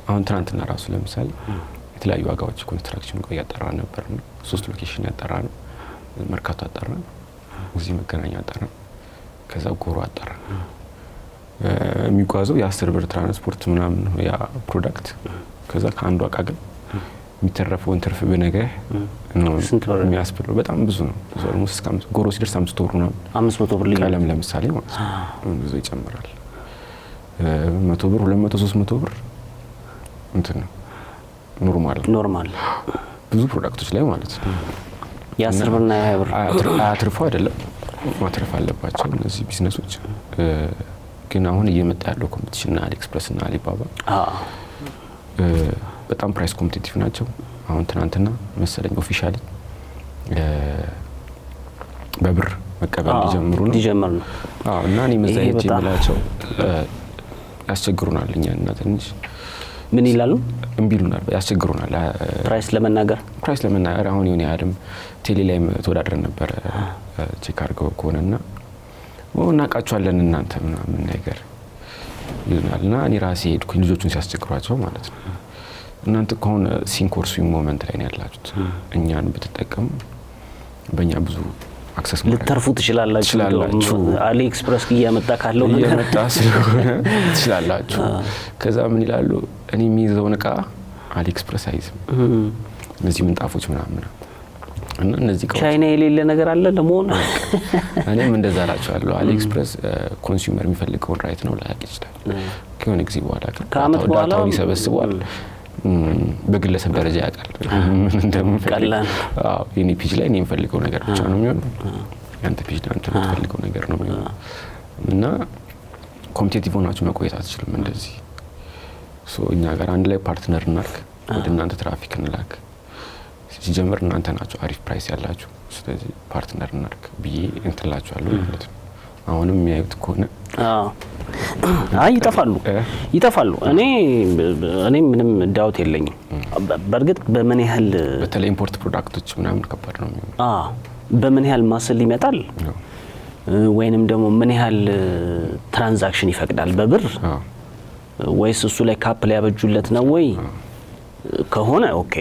አሁን ትናንትና ራሱ ለምሳሌ የተለያዩ ዋጋዎች ኮንስትራክሽን ቆይ ያጠራ ነበር ነው 3 ሎኬሽን ያጠራ ነው። መርካቶ አጠራ፣ እዚህ መገናኛ አጠራ፣ ከዛ ጎሮ አጠራ። የሚጓዘው የ10 ብር ትራንስፖርት ምናምን ነው ያ ፕሮዳክት። ከዛ ከአንዱ አቃ ግን የሚተረፈውን ትርፍ በነገህ ነው የሚያስብለው። በጣም ብዙ ነው። ኦልሞስት እስከ ጎሮ ሲደርስ 500 ብር ነው።
500 ብር
ቀለም ለምሳሌ ማለት ነው ብዙ ይጨምራል። 100 ብር 200 300 ብር እንትን ነው ኖርማል ብዙ ፕሮዳክቶች ላይ ማለት ነው።
የ10 ብርና የ20 ብር
አትርፎ አይደለም ማትረፍ አለባቸው እነዚህ ቢዝነሶች። ግን አሁን እየመጣ ያለው ኮምፒቲሽን እና አሊኤክስፕረስ እና አሊባባ በጣም ፕራይስ ኮምፒቲቲቭ ናቸው። አሁን ትናንትና መሰለኝ ኦፊሻሊ በብር መቀበል ሊጀምሩ ነው። እና እኔ መዛየት የሚላቸው ያስቸግሩናል። እኛና ትንሽ
ምን ይላሉ
እምቢሉናል፣ ያስቸግሩናል
ፕራይስ ለመናገር
አሁን የሆነ ያለም ቴሌ ላይ ተወዳድረን ነበር ቼክ አድርገው ከሆነና እናቃቸዋለን እናንተ ምናምን ነገር ይሉናልና እኔ ራሴ ሄድኩኝ ልጆቹን ሲያስቸግሯቸው ማለት ነው። እናንተ ከሆነ ሲንኮርስ ሞመንት ላይ ነው ያላችሁት። እኛን ብትጠቀሙ በእኛ ብዙ አክሰስ
ልትተርፉ ትችላላችሁ። አሊኤክስፕረስ እያመጣ ካለው ነገር
እያመጣ ስለሆነ ትችላላችሁ። ከዛ ምን ይላሉ እኔ የሚይዘውን እቃ አሊኤክስፕረስ አይዝም እነዚህ ምንጣፎች ምናምን እና እነዚህ
ቻይና የሌለ ነገር አለ ለመሆን
እኔም እንደዛ አላችኋለሁ። አሊኤክስፕረስ ኮንሱመር የሚፈልገውን ራይት ነው ላያቅ ይችላል። ከሆነ ጊዜ በኋላ
ከአመት በኋላ
ዳታውን ይሰበስባል። በግለሰብ ደረጃ ያውቃል ምን እንደምፈልግ። የኔ ፔጅ ላይ እኔ የምፈልገው ነገር ብቻ ነው የሚሆነው፣ ያንተ ፔጅ ላይ አንተ የምትፈልገው ነገር ነው የሚሆነው። እና ኮምፒቲቲቭ ሆናችሁ መቆየት አትችሉም እንደዚህ። እኛ ጋር አንድ ላይ ፓርትነር እናርክ፣ ወደ እናንተ ትራፊክ እንላክ። ሲጀምር እናንተ ናችሁ አሪፍ ፕራይስ ያላችሁ፣ ስለዚህ ፓርትነር እናርክ ብዬ እንትላችኋለሁ ማለት ነው። አሁንም የሚያዩት ከሆነ
ይጠፋሉ። እኔ ምንም ዳውት የለኝም። በእርግጥ በምን ያህል
በተለይ ኢምፖርት ፕሮዳክቶች ምናምን ከባድ ነው የሚሆነው።
በምን ያህል ማስል ይመጣል ወይንም ደግሞ ምን ያህል ትራንዛክሽን ይፈቅዳል በብር ወይስ እሱ ላይ ካፕ ሊያበጁለት ነው ወይ ከሆነ ኦኬ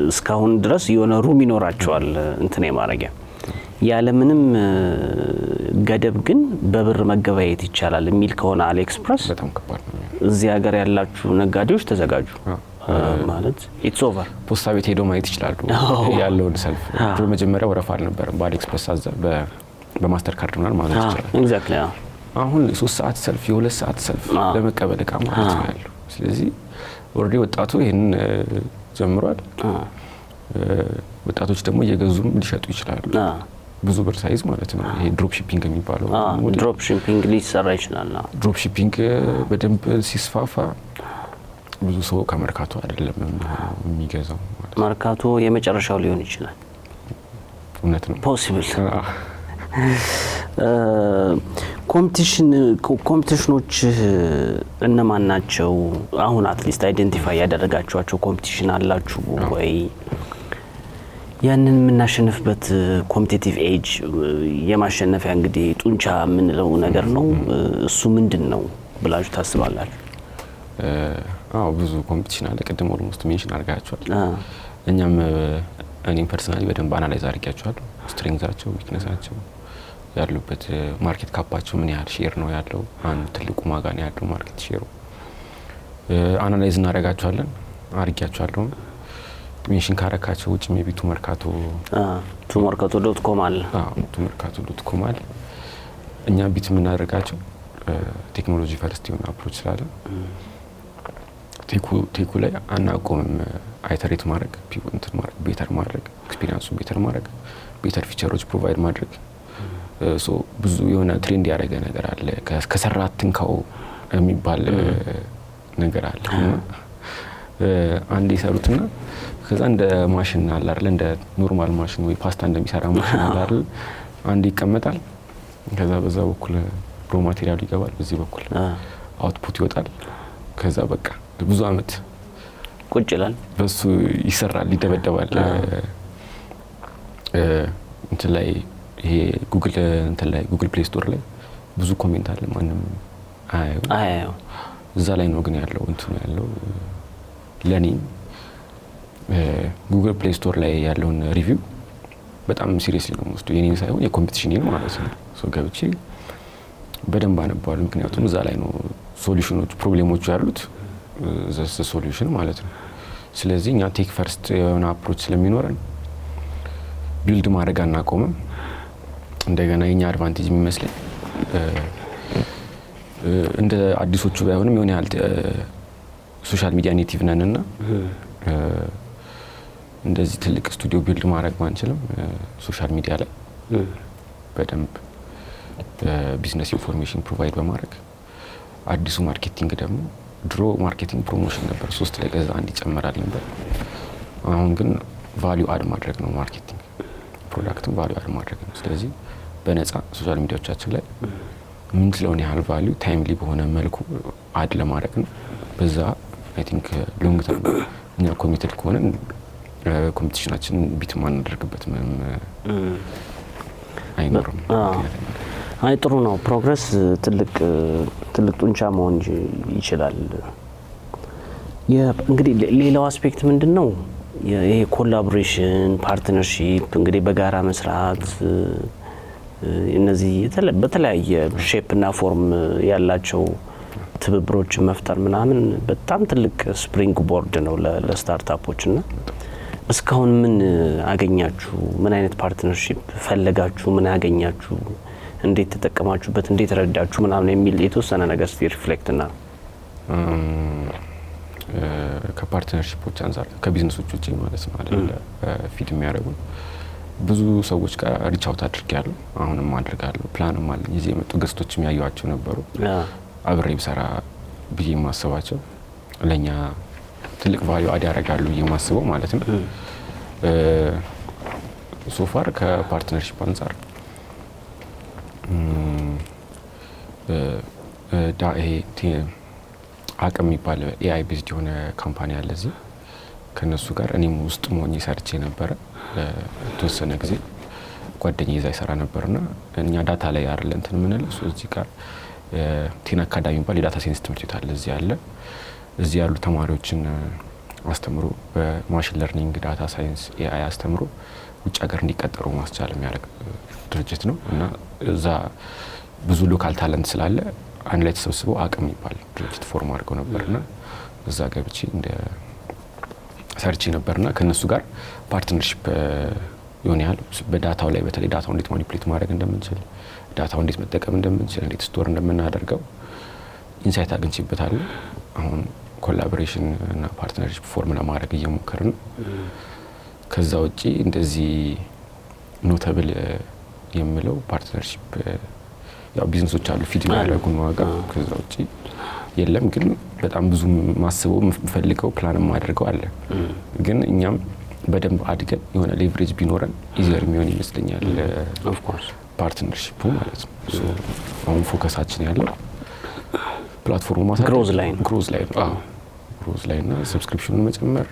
እስካሁን ድረስ የሆነ ሩም ይኖራቸዋል እንትን የማረጊያ ያለምንም ገደብ ግን በብር መገበያየት ይቻላል የሚል ከሆነ አሊኤክስፕረስ
በጣም ከባድ ነው።
እዚህ ሀገር ያላችሁ ነጋዴዎች ተዘጋጁ ማለት ኢትስ ኦቨር።
ፖስታ ቤት ሄዶ ማየት ይችላሉ ያለውን ሰልፍ። በመጀመሪያ ወረፋ አልነበረም በአሊኤክስፕረስ በማስተር ካርድ ማለት ይችላል።
ኤግዛክትሊ
አሁን 3 ሰዓት ሰልፍ የ2 ሰዓት ሰልፍ ለመቀበል እቃ ማለት ነው ያለው። ስለዚህ ኦልሬዲ ወጣቱ ይሄን ጀምሯል። ወጣቶች ደግሞ እየገዙም ሊሸጡ ይችላሉ ብዙ ብር ሳይዝ ማለት ነው። ይሄ ድሮፕ ሺፒንግ የሚባለው
ድሮፕ ሺፒንግ ሊሰራ ይችላል።
ድሮፕ ሺፒንግ በደንብ ሲስፋፋ ብዙ ሰው ከመርካቶ አይደለም የሚገዛው ማለት ነው።
መርካቶ የመጨረሻው ሊሆን ይችላል።
እውነት ነው
ፖሲብል። ኮምፒቲሽኖች እነማን ናቸው? አሁን አትሊስት አይደንቲፋይ ያደረጋችኋቸው ኮምፒቲሽን አላችሁ ወይ? ያንን የምናሸንፍበት ኮምፒቲቲቭ ኤጅ የማሸነፊያ እንግዲህ ጡንቻ የምንለው ነገር ነው። እሱ ምንድን ነው ብላችሁ ታስባላችሁ?
ብዙ ኮምፒቲሽን አለ። ቅድም ኦልሞስት ሜንሽን አድርጋችኋል። እኛም እኔም ፐርሰናሊ በደንብ አናላይዝ አድርጌያቸዋለሁ። ስትሬንግዛቸው፣ ዊክነሳቸው፣ ያሉበት ማርኬት ካፓቸው ምን ያህል ሼር ነው ያለው፣ አንድ ትልቁ ማጋ ነው ያለው ማርኬት ሼሩ አናላይዝ እናደርጋቸዋለን። አድርጌያቸዋለሁ። ሜንሽን ካረካቸው ውጭ ሜቢ
ቱመርካቶ.com አለ።
ቱመርካቶ.com አለ። እኛ ቢት የምናደርጋቸው ቴክኖሎጂ ፈርስት የሆነ አፕሮች ስላለ ቴኩ ላይ አናቆምም። አይተሬት ማድረግ፣ ፒቮት ማድረግ፣ ቤተር ማድረግ፣ ኤክስፒሪየንሱን ቤተር ማድረግ፣ ቤተር ፊቸሮች ፕሮቫይድ ማድረግ። ሶ ብዙ የሆነ ትሬንድ ያደረገ ነገር አለ። ከሰራት ትንካው የሚባል ነገር አለ። አንድ ይሰሩትና ከዛ እንደ ማሽን አለ አይደል፣ እንደ ኖርማል ማሽን ወይ ፓስታ እንደሚሰራ ማሽን አለ አይደል፣ አንድ ይቀመጣል። ከዛ በዛ በኩል ሮ ማቴሪያሉ ይገባል፣ በዚህ በኩል አውትፑት ይወጣል። ከዛ በቃ ብዙ አመት
ቁጭ ይላል፣
በሱ ይሰራል፣ ይደበደባል። እንትን ላይ ይሄ ጉግል ፕሌይ ስቶር ላይ ብዙ ኮሜንት አለ፣ ማንም አያየው። እዛ ላይ ነው ግን ያለው እንትኑ ያለው። ለኔ ጉግል ፕሌይ ስቶር ላይ ያለውን ሪቪው በጣም ሲሪየስሊ ነው የምወስደው። የኔን ሳይሆን የኮምፒቲሽን ማለት ነው። ሶ ገብቼ በደንብ አነባለሁ። ምክንያቱም እዛ ላይ ነው ሶሉሽኖች፣ ፕሮብሌሞቹ ያሉት ዘስ ሶሉሽን ማለት ነው። ስለዚህ እኛ ቴክ ፈርስት የሆነ አፕሮች ስለሚኖረን ቢልድ ማድረግ አናቆምም። እንደገና የኛ አድቫንቴጅ የሚመስለኝ እንደ አዲሶቹ ባይሆንም የሆነ ያህል ሶሻል ሚዲያ ኔቲቭ ነንና እንደዚህ ትልቅ ስቱዲዮ ቢልድ ማድረግ ማንችልም። ሶሻል ሚዲያ ላይ በደንብ ቢዝነስ ኢንፎርሜሽን ፕሮቫይድ በማድረግ አዲሱ ማርኬቲንግ ደግሞ ድሮ ማርኬቲንግ ፕሮሞሽን ነበር፣ 3 ላይ ገዛ 1 ይጨመራል ነበር። አሁን ግን ቫልዩ አድ ማድረግ ነው ማርኬቲንግ፣ ፕሮዳክትን ቫልዩ አድ ማድረግ ነው። ስለዚህ በነፃ ሶሻል ሚዲያዎቻችን ላይ ምን ስለሆነ ያህል ቫልዩ ታይምሊ በሆነ መልኩ አድ ለማድረግ ነው። በዛ አይ ቲንክ ሎንግ ተርም እኛ ኮሚትድ ከሆነን ኮምፒቲሽናችን ቢት ማናደርግበት ምንም አይኖርም።
አይ ጥሩ ነው። ፕሮግረስ ትልቅ ጡንቻ መሆን ይችላል። እንግዲህ ሌላው አስፔክት ምንድነው? ይሄ ኮላቦሬሽን፣ ፓርትነርሺፕ፣ እንግዲህ በጋራ መስራት፣ እነዚህ በተለያየ ሼፕ እና ፎርም ያላቸው ትብብሮችን መፍጠር ምናምን በጣም ትልቅ ስፕሪንግ ቦርድ ነው ለስታርታፖች። እና እስካሁን ምን አገኛችሁ? ምን አይነት ፓርትነርሺፕ ፈለጋችሁ? ምን አገኛችሁ? እንዴት ተጠቀማችሁበት? እንዴት ረዳችሁ? ምናምን የሚል የተወሰነ ነገር እስቲ ሪፍሌክት እና
ከፓርትነርሺፖች አንፃር ከቢዝነሶች ውጪ ማለት ነው አይደል ፊት የሚያደርጉን ብዙ ሰዎች ጋር ሪች አውት አድርጌያለሁ። አሁንም አድርጋለሁ። ፕላንም አለኝ። እዚህ የመጡ ገስቶችም ያዩዋቸው ነበሩ። አብሬ ብሰራ ብዬ የማስባቸው ለኛ ትልቅ ቫልዩ አድ ያደርጋሉ ብዬ የማስበው ማለት ነው። ሶፋር ከፓርትነርሺፕ አንፃር ይሄ አቅም የሚባል ኤአይ ቤዝድ የሆነ ካምፓኒ አለ እዚህ። ከነሱ ጋር እኔም ውስጥ ሆኜ ሰርቼ ነበረ የተወሰነ ጊዜ። ጓደኛዬ እዛ ይሰራ ነበርና እኛ ዳታ ላይ አይደል እንትን የምንለው እዚህ ጋር ቴን አካዳሚ የሚባል የዳታ ሳይንስ ትምህርት ቤት አለ እዚህ አለ። እዚህ ያሉ ተማሪዎችን አስተምሮ በማሽን ለርኒንግ ዳታ ሳይንስ ኤአይ አስተምሮ ውጭ ሀገር እንዲቀጠሩ ማስቻል የሚያደርግ ድርጅት ነው እና እዛ ብዙ ሎካል ታለንት ስላለ አንድ ላይ ተሰብስበው አቅም የሚባል ድርጅት ፎርም አድርገው ነበርና እዛ ገብቼ እንደ ሰርቼ ነበርና ከነሱ ጋር ፓርትነርሺፕ የሆነ ያህል በዳታው ላይ በተለይ ዳታው እንዴት ማኒፑሌት ማድረግ እንደምንችል ዳታው እንዴት መጠቀም እንደምንችል እንዴት ስቶር እንደምናደርገው ኢንሳይት አግኝቼበታለሁ። አሁን ኮላቦሬሽን እና ፓርትነርሺፕ ፎርም ለማድረግ እየሞከርን ከዛ ውጪ እንደዚህ ኖተብል የምለው ፓርትነርሺፕ ያው ቢዝነሶች አሉ ፊድ የሚያደርጉን ዋጋ ከዛ ውጪ የለም። ግን በጣም ብዙ ማስበው የምፈልገው ፕላን ማድረገው አለ። ግን እኛም በደንብ አድገን የሆነ ሌቨሬጅ ቢኖረን ኢዚየር የሚሆን ይመስለኛል
ኦፍ ኮርስ
ፓርትነርሺፑ ማለት ነው። ሶ አሁን ፎከሳችን ያለው ፕላትፎርሙ ማሳደግ
ግሮዝ ላይ ነው።
አዎ ግሮዝ ላይ እና ሰብስክሪፕሽኑን መጨመር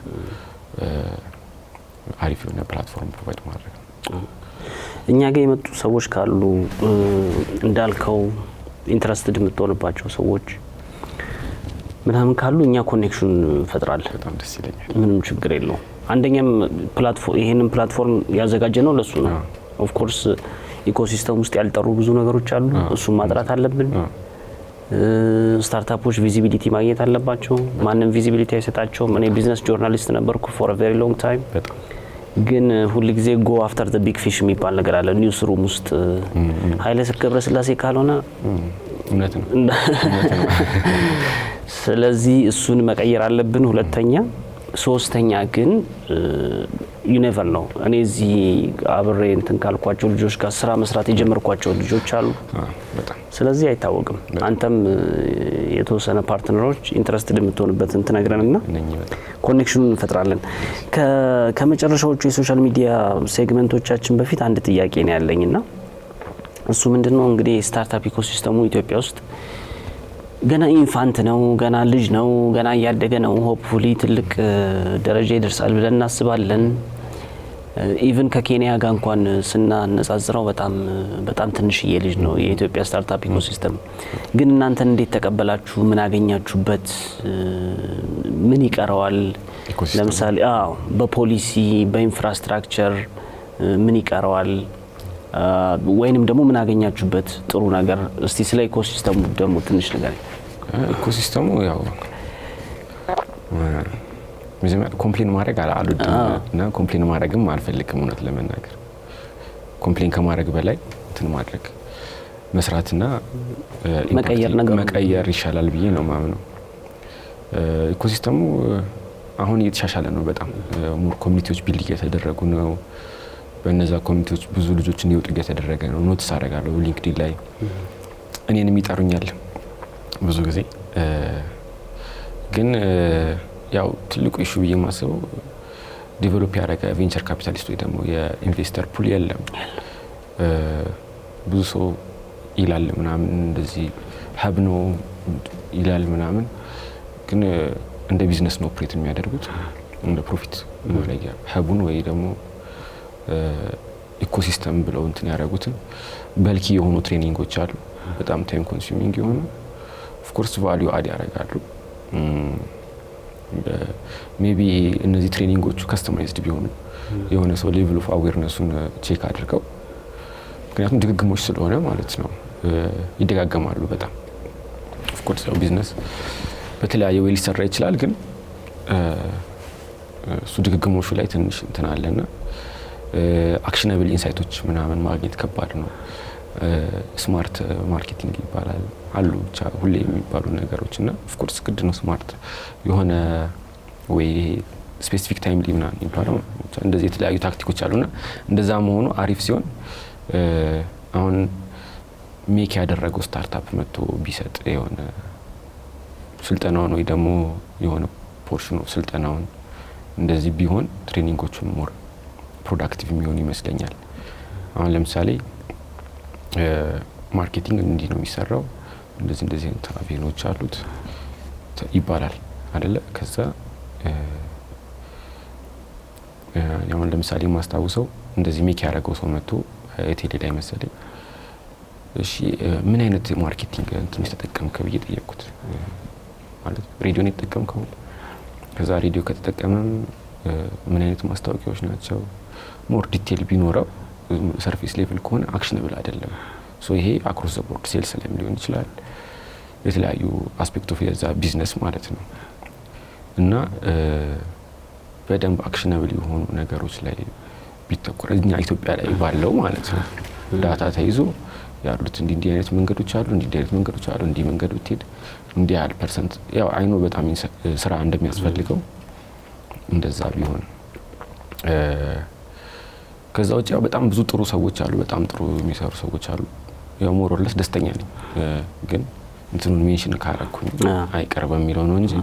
አሪፍ የሆነ ፕላትፎርም ፕሮቫይድ ማድረግ ነው።
እኛ ጋር የመጡ ሰዎች ካሉ እንዳልከው ኢንትረስትድ የምትሆንባቸው ሰዎች ምናምን ካሉ እኛ ኮኔክሽን እንፈጥራለን።
በጣም ደስ ይለኛል።
ምንም ችግር የለውም። አንደኛም ፕላትፎርም ይሄንን ፕላትፎርም ያዘጋጀ ነው ለሱ ነው። ኦፍ ኮርስ ኢኮሲስተም ውስጥ ያልጠሩ ብዙ ነገሮች አሉ። እሱን ማጥራት አለብን። ስታርታፖች ቪዚቢሊቲ ማግኘት አለባቸው። ማንም ቪዚቢሊቲ አይሰጣቸውም። እኔ ቢዝነስ ጆርናሊስት ነበርኩ ፎር አ ቬሪ ሎንግ ታይም። ግን ሁሉ ጊዜ ጎ አፍተር ዘ ቢግ ፊሽ የሚባል ነገር አለ ኒውስ ሩም ውስጥ ኃይለ ገብረስላሴ ካልሆነ
እውነት ነው።
ስለዚህ እሱን መቀየር አለብን። ሁለተኛ ሶስተኛ ግን ዩ ኔቨር ነው። እኔ እዚህ አብሬ እንትን ካልኳቸው ልጆች ጋር ስራ መስራት የጀመርኳቸው ልጆች አሉ። ስለዚህ አይታወቅም። አንተም የተወሰነ ፓርትነሮች ኢንትረስትድ የምትሆንበትን ትነግረንና ኮኔክሽኑን እንፈጥራለን። ከመጨረሻዎቹ የሶሻል ሚዲያ ሴግመንቶቻችን በፊት አንድ ጥያቄ ነው ያለኝና እሱ ምንድነው እንግዲህ ስታርታፕ ኢኮሲስተሙ ኢትዮጵያ ውስጥ ገና ኢንፋንት ነው፣ ገና ልጅ ነው፣ ገና እያደገ ነው። ሆፕፉሊ ትልቅ ደረጃ ይደርሳል ብለን እናስባለን። ኢቭን ከኬንያ ጋር እንኳን ስናነጻጽረው በጣም ትንሽዬ ልጅ ነው የኢትዮጵያ ስታርታፕ ኢኮሲስተም። ግን እናንተን እንዴት ተቀበላችሁ? ምን አገኛችሁበት? ምን ይቀረዋል? ለምሳሌ በፖሊሲ በኢንፍራስትራክቸር ምን ይቀረዋል? ወይንም ደግሞ ምን አገኛችሁበት ጥሩ ነገር? እስቲ ስለ ኢኮሲስተሙ ደግሞ ትንሽ ነገር።
ኢኮሲስተሙ ያው መጀመሪያ ኮምፕሌን ማድረግ አልወድም እና ኮምፕሌን ማድረግም አልፈልግም። እውነት ለመናገር ኮምፕሌን ከማድረግ በላይ እንትን ማድረግ መስራትና መቀየር ይሻላል ብዬ ነው ማምነው። ኢኮሲስተሙ አሁን እየተሻሻለ ነው በጣም ሞር ኮሚኒቲዎች ቢልድ እየተደረጉ ነው። በእነዛ ኮሚኒቲዎች ብዙ ልጆች እንዲወጡ እየተደረገ ነው። ኖቲስ አደርጋለሁ ሊንክድኢን ላይ እኔንም ይጠሩኛል ብዙ ጊዜ። ግን ያው ትልቁ ኢሹ ብዬ ማስበው ዴቨሎፕ ያደረገ ቬንቸር ካፒታሊስት ወይ ደግሞ የኢንቨስተር ፑል የለም። ብዙ ሰው ይላል ምናምን እንደዚህ ሀብ ነው ይላል ምናምን፣ ግን እንደ ቢዝነስ ነው ኦፕሬት የሚያደርጉት እንደ ፕሮፊት መለያ ሀቡን ወይ ደግሞ ኢኮሲስተም ብለው እንትን ያደረጉትን በልኪ የሆኑ ትሬኒንጎች አሉ። በጣም ታይም ኮንሱሚንግ የሆኑ ኦፍ ኮርስ ቫልዩ አድ ያደርጋሉ። ሜቢ እነዚህ ትሬኒንጎቹ ከስተማይዝድ ቢሆኑ የሆነ ሰው ሌቭል ኦፍ አዌርነሱን ቼክ አድርገው፣ ምክንያቱም ድግግሞች ስለሆነ ማለት ነው ይደጋገማሉ በጣም። ኦፍ ኮርስ ያው ቢዝነስ በተለያየ ወይ ሊሰራ ይችላል፣ ግን እሱ ድግግሞቹ ላይ ትንሽ እንትን አለና አክሽነብል ኢንሳይቶች ምናምን ማግኘት ከባድ ነው። ስማርት ማርኬቲንግ ይባላል አሉ ብቻ ሁሌ የሚባሉ ነገሮች እና ኦፍ ኮርስ ግድ ነው ስማርት የሆነ ወይ ስፔሲፊክ ታይም ሊ ምናምን ይባላል። እንደዚህ የተለያዩ ታክቲኮች አሉና እንደዛ መሆኑ አሪፍ ሲሆን አሁን ሜክ ያደረገው ስታርታፕ መጥቶ ቢሰጥ የሆነ ስልጠናውን ወይ ደግሞ የሆነ ፖርሽን ኦፍ ስልጠናውን እንደዚህ ቢሆን ትሬኒንጎቹን ሞር ፕሮዳክቲቭ የሚሆን ይመስለኛል። አሁን ለምሳሌ ማርኬቲንግ እንዲህ ነው የሚሰራው፣ እንደዚህ አቬኖች አሉት ይባላል አይደለ? ከዛ አሁን ለምሳሌ ማስታውሰው እንደዚህ ሜክ ያደረገው ሰው መጥቶ ቴሌ ላይ መሰለኝ እሺ ምን አይነት ማርኬቲንግ እንትንስ ተጠቀምከ ብዬ ጠየቅኩት። ማለት ሬዲዮ ነው የተጠቀምከው? ከዛ ሬዲዮ ከተጠቀመም ምን አይነት ማስታወቂያዎች ናቸው? ሞር ዲቴል ቢኖረው ሰርፌስ ሌቭል ከሆነ አክሽነብል አይደለም። ሶ ይሄ አክሮስ ዘ ቦርድ ሴልስ ላይ ሊሆን ይችላል፣ የተለያዩ አስፔክት ኦፍ የዛ ቢዝነስ ማለት ነው። እና በደንብ አክሽነብል የሆኑ ነገሮች ላይ ቢተኮር እኛ ኢትዮጵያ ላይ ባለው ማለት ነው ዳታ ተይዞ ያሉት እንዲህ አይነት መንገዶች አሉ፣ እንዲህ አይነት መንገዶች አሉ፣ እንዲህ መንገዱ ትሄድ እንዲህ ያህል ፐርሰንት ያው አይኖ በጣም ስራ እንደሚያስፈልገው እንደዛ ቢሆን። ከዛ ውጭ ያው በጣም ብዙ ጥሩ ሰዎች አሉ፣ በጣም ጥሩ የሚሰሩ ሰዎች አሉ። ያው ሞር ኦር ለስ ደስተኛ ነኝ፣ ግን እንትኑን ሜንሽን ካረኩኝ አይቀር በሚለው ነው እንጂ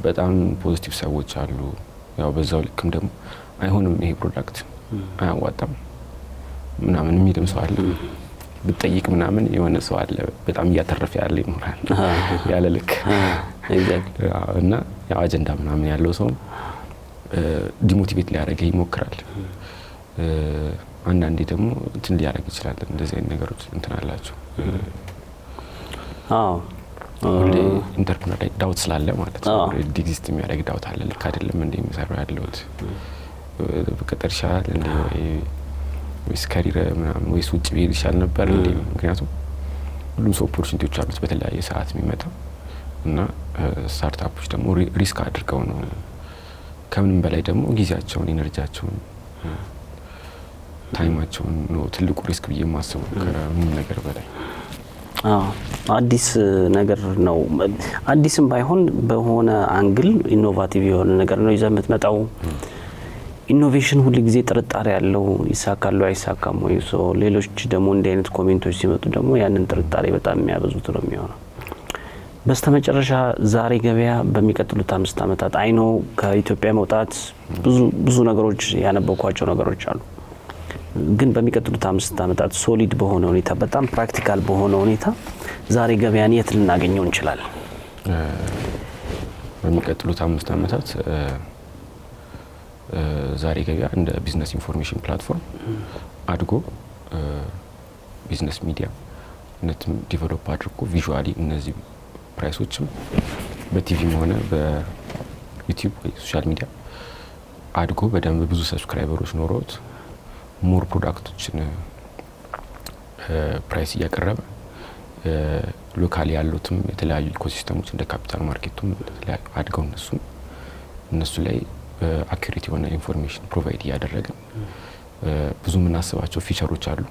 በጣም ፖዚቲቭ ሰዎች አሉ። ያው በዛው ልክም ደግሞ አይሆንም ይሄ ፕሮዳክት አያዋጣም ምናምን የሚልም ሰው አለ። ብትጠይቅ ምናምን የሆነ ሰው አለ በጣም እያተረፈ ያለ ይኖራል ያለ ልክ እና ያው አጀንዳ ምናምን ያለው ሰው ዲሞቲቬት ሊያደርግ ይሞክራል። አንዳንዴ ደግሞ እንትን ሊያደርግ ይችላል። እንደዚህ አይነት ነገሮች እንትን አላቸው። ሁሌ ኢንተርፕረነር ዳውት ስላለ ማለት ነው ኤግዚስት የሚያደርግ ዳውት አለ። ልክ አይደለም እንደ የሚሰራው ያለውት በቀጠር ይሻላል እንደ ወይስ ካሪር ምናምን ወይስ ውጭ ቢሄድ ይሻል ነበር እንዴ? ምክንያቱም ሁሉም ሰው ኦፖርቹኒቲዎች አሉት በተለያየ ሰዓት የሚመጣው እና ስታርታፖች ደግሞ ሪስክ አድርገው ነው ከምንም በላይ ደግሞ ጊዜያቸውን፣ ኢነርጂያቸውን፣ ታይማቸውን ነው ትልቁ ሪስክ ብዬ የማስበው ከምንም ነገር በላይ።
አዲስ ነገር ነው። አዲስም ባይሆን በሆነ አንግል ኢኖቬቲቭ የሆነ ነገር ነው ይዘህ የምትመጣው። ኢኖቬሽን ሁሉ ጊዜ ጥርጣሬ ያለው ይሳካሉ አይሳካም ወይ? ሌሎች ደግሞ እንዲህ አይነት ኮሜንቶች ሲመጡ ደግሞ ያንን ጥርጣሬ በጣም የሚያበዙት ነው የሚሆነው። በስተመጨረሻ ዛሬ ገበያ በሚቀጥሉት 5 ዓመታት አይኖ ከኢትዮጵያ መውጣት ብዙ ነገሮች ያነበብኳቸው ነገሮች አሉ። ግን በሚቀጥሉት 5 ዓመታት ሶሊድ በሆነ ሁኔታ በጣም ፕራክቲካል በሆነ ሁኔታ ዛሬ ገበያን የት ልናገኘው እንችላለን?
በሚቀጥሉት 5 ዓመታት ዛሬ ገበያ እንደ ቢዝነስ ኢንፎርሜሽን ፕላትፎርም አድጎ ቢዝነስ ሚዲያ ነትም ዲቨሎፕ አድርጎ ቪዥዋሊ እነዚህ ፕራይሶችም በቲቪም ሆነ በዩቲዩብ ወይ ሶሻል ሚዲያ አድጎ በደንብ ብዙ ሰብስክራይበሮች ኖሮት ሞር ፕሮዳክቶችን ፕራይስ እያቀረበ ሎካሊ ያሉትም የተለያዩ ኢኮሲስተሞች እንደ ካፒታል ማርኬቱም የተለያዩ አድገው እነሱ ላይ አኩሬት የሆነ ኢንፎርሜሽን ፕሮቫይድ እያደረገ ብዙ የምናስባቸው ፊቸሮች አሉ።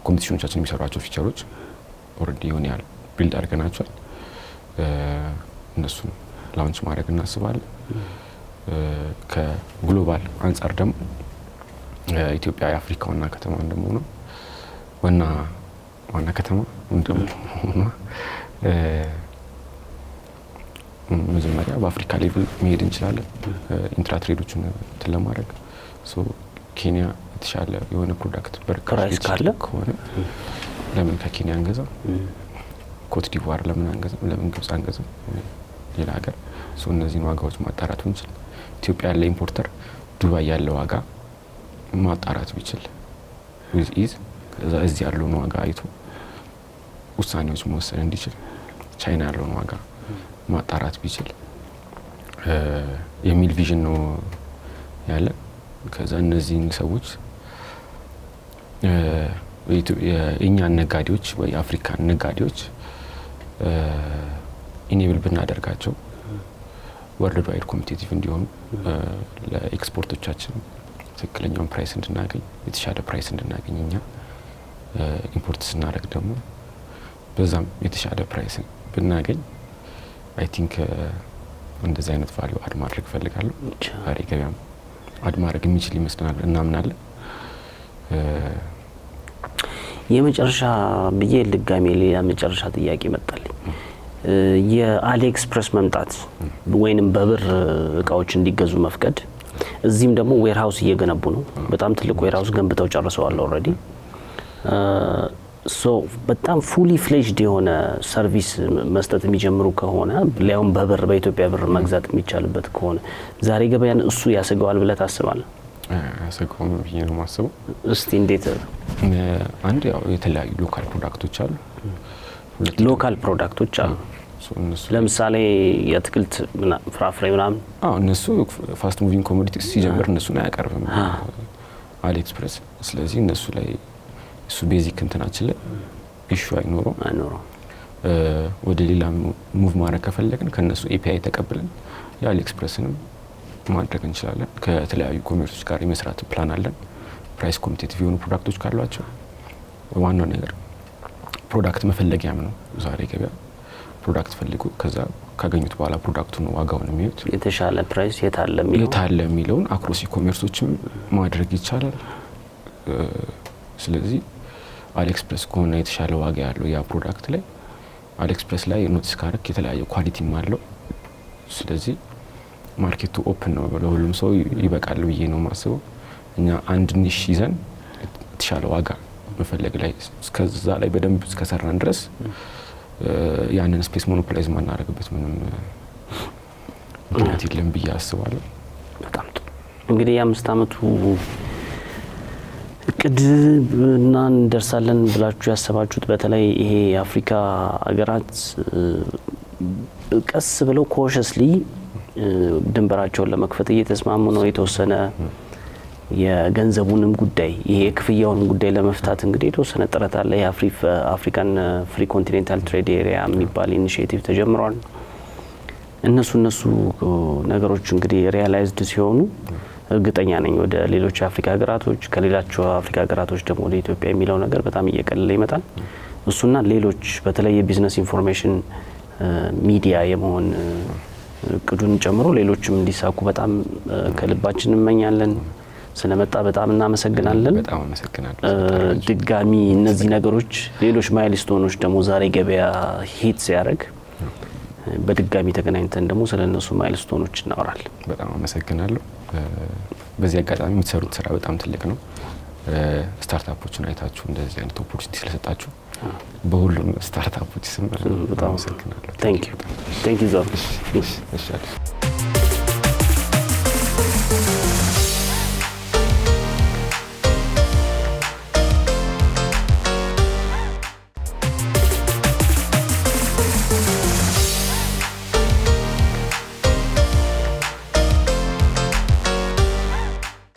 ኮምፒቲሽኖቻችን የሚሰሯቸው ፊቸሮች ኦልሬዲ የሆነ ያህል ቢልድ አድርገናቸዋል። እነሱን ላውንች ማድረግ እናስባለን። ከግሎባል አንጻር ደግሞ ኢትዮጵያ የአፍሪካ ዋና ከተማ እንደመሆኗ ዋና ከተማ እንደመሆኗ መጀመሪያ በአፍሪካ ሌቭል መሄድ እንችላለን ኢንትራትሬዶችን ለማድረግ። ኬንያ የተሻለ የሆነ ፕሮዳክት
ፕራይስ ካለ
ከሆነ ለምን ከኬንያ አንገዛም? ኮት ዲቫር ለምን አንገዛም? ለምን ግብጽ አንገዛም? ሌላ ሀገር እነዚህን ዋጋዎች ማጣራት እንችል። ኢትዮጵያ ያለ ኢምፖርተር ዱባይ ያለው ዋጋ ማጣራት ቢችል ዊዝ ኢዝ ከዛ እዚህ ያለውን ዋጋ አይቶ ውሳኔዎች መወሰን እንዲችል ቻይና ያለውን ዋጋ ማጣራት ቢችል የሚል ቪዥን ነው ያለ። ከዛ እነዚህን ሰዎች የእኛን ነጋዴዎች ወይ አፍሪካን ነጋዴዎች ኢኔብል ብናደርጋቸው ወርልድ ዋይድ ኮምፒቲቲቭ እንዲሆኑ ለኤክስፖርቶቻችን ትክክለኛውን ፕራይስ እንድናገኝ የተሻለ ፕራይስ እንድናገኝ እኛ ኢምፖርት ስናደርግ ደግሞ በዛም የተሻለ ፕራይስ ብናገኝ አይ ቲንክ እንደዚህ አይነት ቫልዩ አድ ማድረግ ፈልጋለሁ። ዛሬ ገበያም አድ ማድረግ የሚችል ይመስለናል እናምናለን።
የመጨረሻ ብዬ ልጋሜ ሌላ መጨረሻ ጥያቄ መጣልኝ። የአሊ ኤክስፕረስ መምጣት ወይንም በብር እቃዎች እንዲገዙ መፍቀድ፣ እዚህም ደግሞ ዌርሃውስ እየገነቡ ነው። በጣም ትልቅ ዌርሃውስ ገንብተው ጨርሰዋል ኦልሬዲ። በጣም ፉሊ ፍሌጅድ የሆነ ሰርቪስ መስጠት የሚጀምሩ ከሆነ ሊያውም በብር በኢትዮጵያ ብር መግዛት የሚቻልበት ከሆነ ዛሬ ገበያን እሱ ያሰጋዋል ብለህ ታስባለህ?
አያሰጋውም ብዬ ነው የማስበው።
እስቲ እንዴት?
አንድ ያው የተለያዩ ሎካል ፕሮዳክቶች አሉ።
ሎካል ፕሮዳክቶች አሉ። ለምሳሌ የአትክልት ፍራፍሬ ምናምን
እነሱ ፋስት ሙቪንግ ኮሞዲቲስ ሲጀምር እነሱን አያቀርብም አሊኤክስፕረስ። ስለዚህ እነሱ ላይ እሱ ቤዚክ እንትናችን ላይ ኢሹ አይኖረው። ወደ ሌላ ሙቭ ማድረግ ከፈለግን ከነሱ ኤፒአይ ተቀብለን የአሊኤክስፕረስንም ማድረግ እንችላለን። ከተለያዩ ኮሜርሶች ጋር የመስራት ፕላን አለን። ፕራይስ ኮምፒቲቲቭ የሆኑ ፕሮዳክቶች ካሏቸው ዋናው ነገር ፕሮዳክት መፈለጊያም ነው። ዛሬ ገበያ ፕሮዳክት ፈልጉ፣ ከዛ ካገኙት በኋላ ፕሮዳክቱን ዋጋውን የሚዩት
የተሻለ ፕራይስ የታለ
የሚለውን አክሮስ ኮሜርሶችም ማድረግ ይቻላል። ስለዚህ አሊኤክስፕረስ ከሆነ የተሻለ ዋጋ ያለው ያ ፕሮዳክት ላይ አሊኤክስፕረስ ላይ ኖቲስ ካረክ የተለያየ ኳሊቲም አለው። ስለዚህ ማርኬቱ ኦፕን ነው፣ ለሁሉም ሰው ይበቃል ብዬ ነው የማስበው። እኛ አንድ ኒሽ ይዘን የተሻለ ዋጋ መፈለግ ላይ እስከዛ ላይ በደንብ እስከሰራን ድረስ ያንን ስፔስ ሞኖፖላይዝ ማናረግበት ምንም ምክንያት የለም ብዬ አስባለሁ።
በጣም ጥሩ። እንግዲህ የ5 አመቱ እቅድ እና እንደርሳለን ብላችሁ ያሰባችሁት በተለይ ይሄ የአፍሪካ ሀገራት ቀስ ብለው ኮሸስሊ ድንበራቸውን ለመክፈት እየተስማሙ ነው። የተወሰነ የገንዘቡንም ጉዳይ ይሄ የክፍያውን ጉዳይ ለመፍታት እንግዲህ የተወሰነ ጥረት አለ። የአፍሪካን ፍሪ ኮንቲኔንታል ትሬድ ኤሪያ የሚባል ኢኒሺዬቲቭ ተጀምሯል። እነሱ ነገሮች እንግዲህ ሪያላይዝድ ሲሆኑ እርግጠኛ ነኝ ወደ ሌሎች የአፍሪካ ሀገራቶች ከሌላቸው አፍሪካ ሀገራቶች ደግሞ ወደ ኢትዮጵያ የሚለው ነገር በጣም እየቀለለ ይመጣል። እሱና ሌሎች በተለይ የቢዝነስ ኢንፎርሜሽን ሚዲያ የመሆን እቅዱን ጨምሮ ሌሎችም እንዲሳኩ በጣም ከልባችን እንመኛለን። ስለመጣ በጣም እናመሰግናለን።
በጣም አመሰግናለሁ።
ድጋሚ እነዚህ ነገሮች ሌሎች ማይልስቶኖች ደግሞ ዛሬ ገበያ ሂት ሲያደርግ በድጋሚ ተገናኝተን ደግሞ ስለነሱ ማይልስቶኖች እናወራለን።
በጣም አመሰግናለሁ። በዚህ አጋጣሚ የምትሰሩት ስራ በጣም ትልቅ ነው። ስታርታፖችን አይታችሁ እንደዚህ አይነት ኦፖርቹኒቲ ስለሰጣችሁ በሁሉም ስታርታፖች ስም በጣም አመሰግናለሁ።
ታንክ ዩ ዛሩ።
እሺ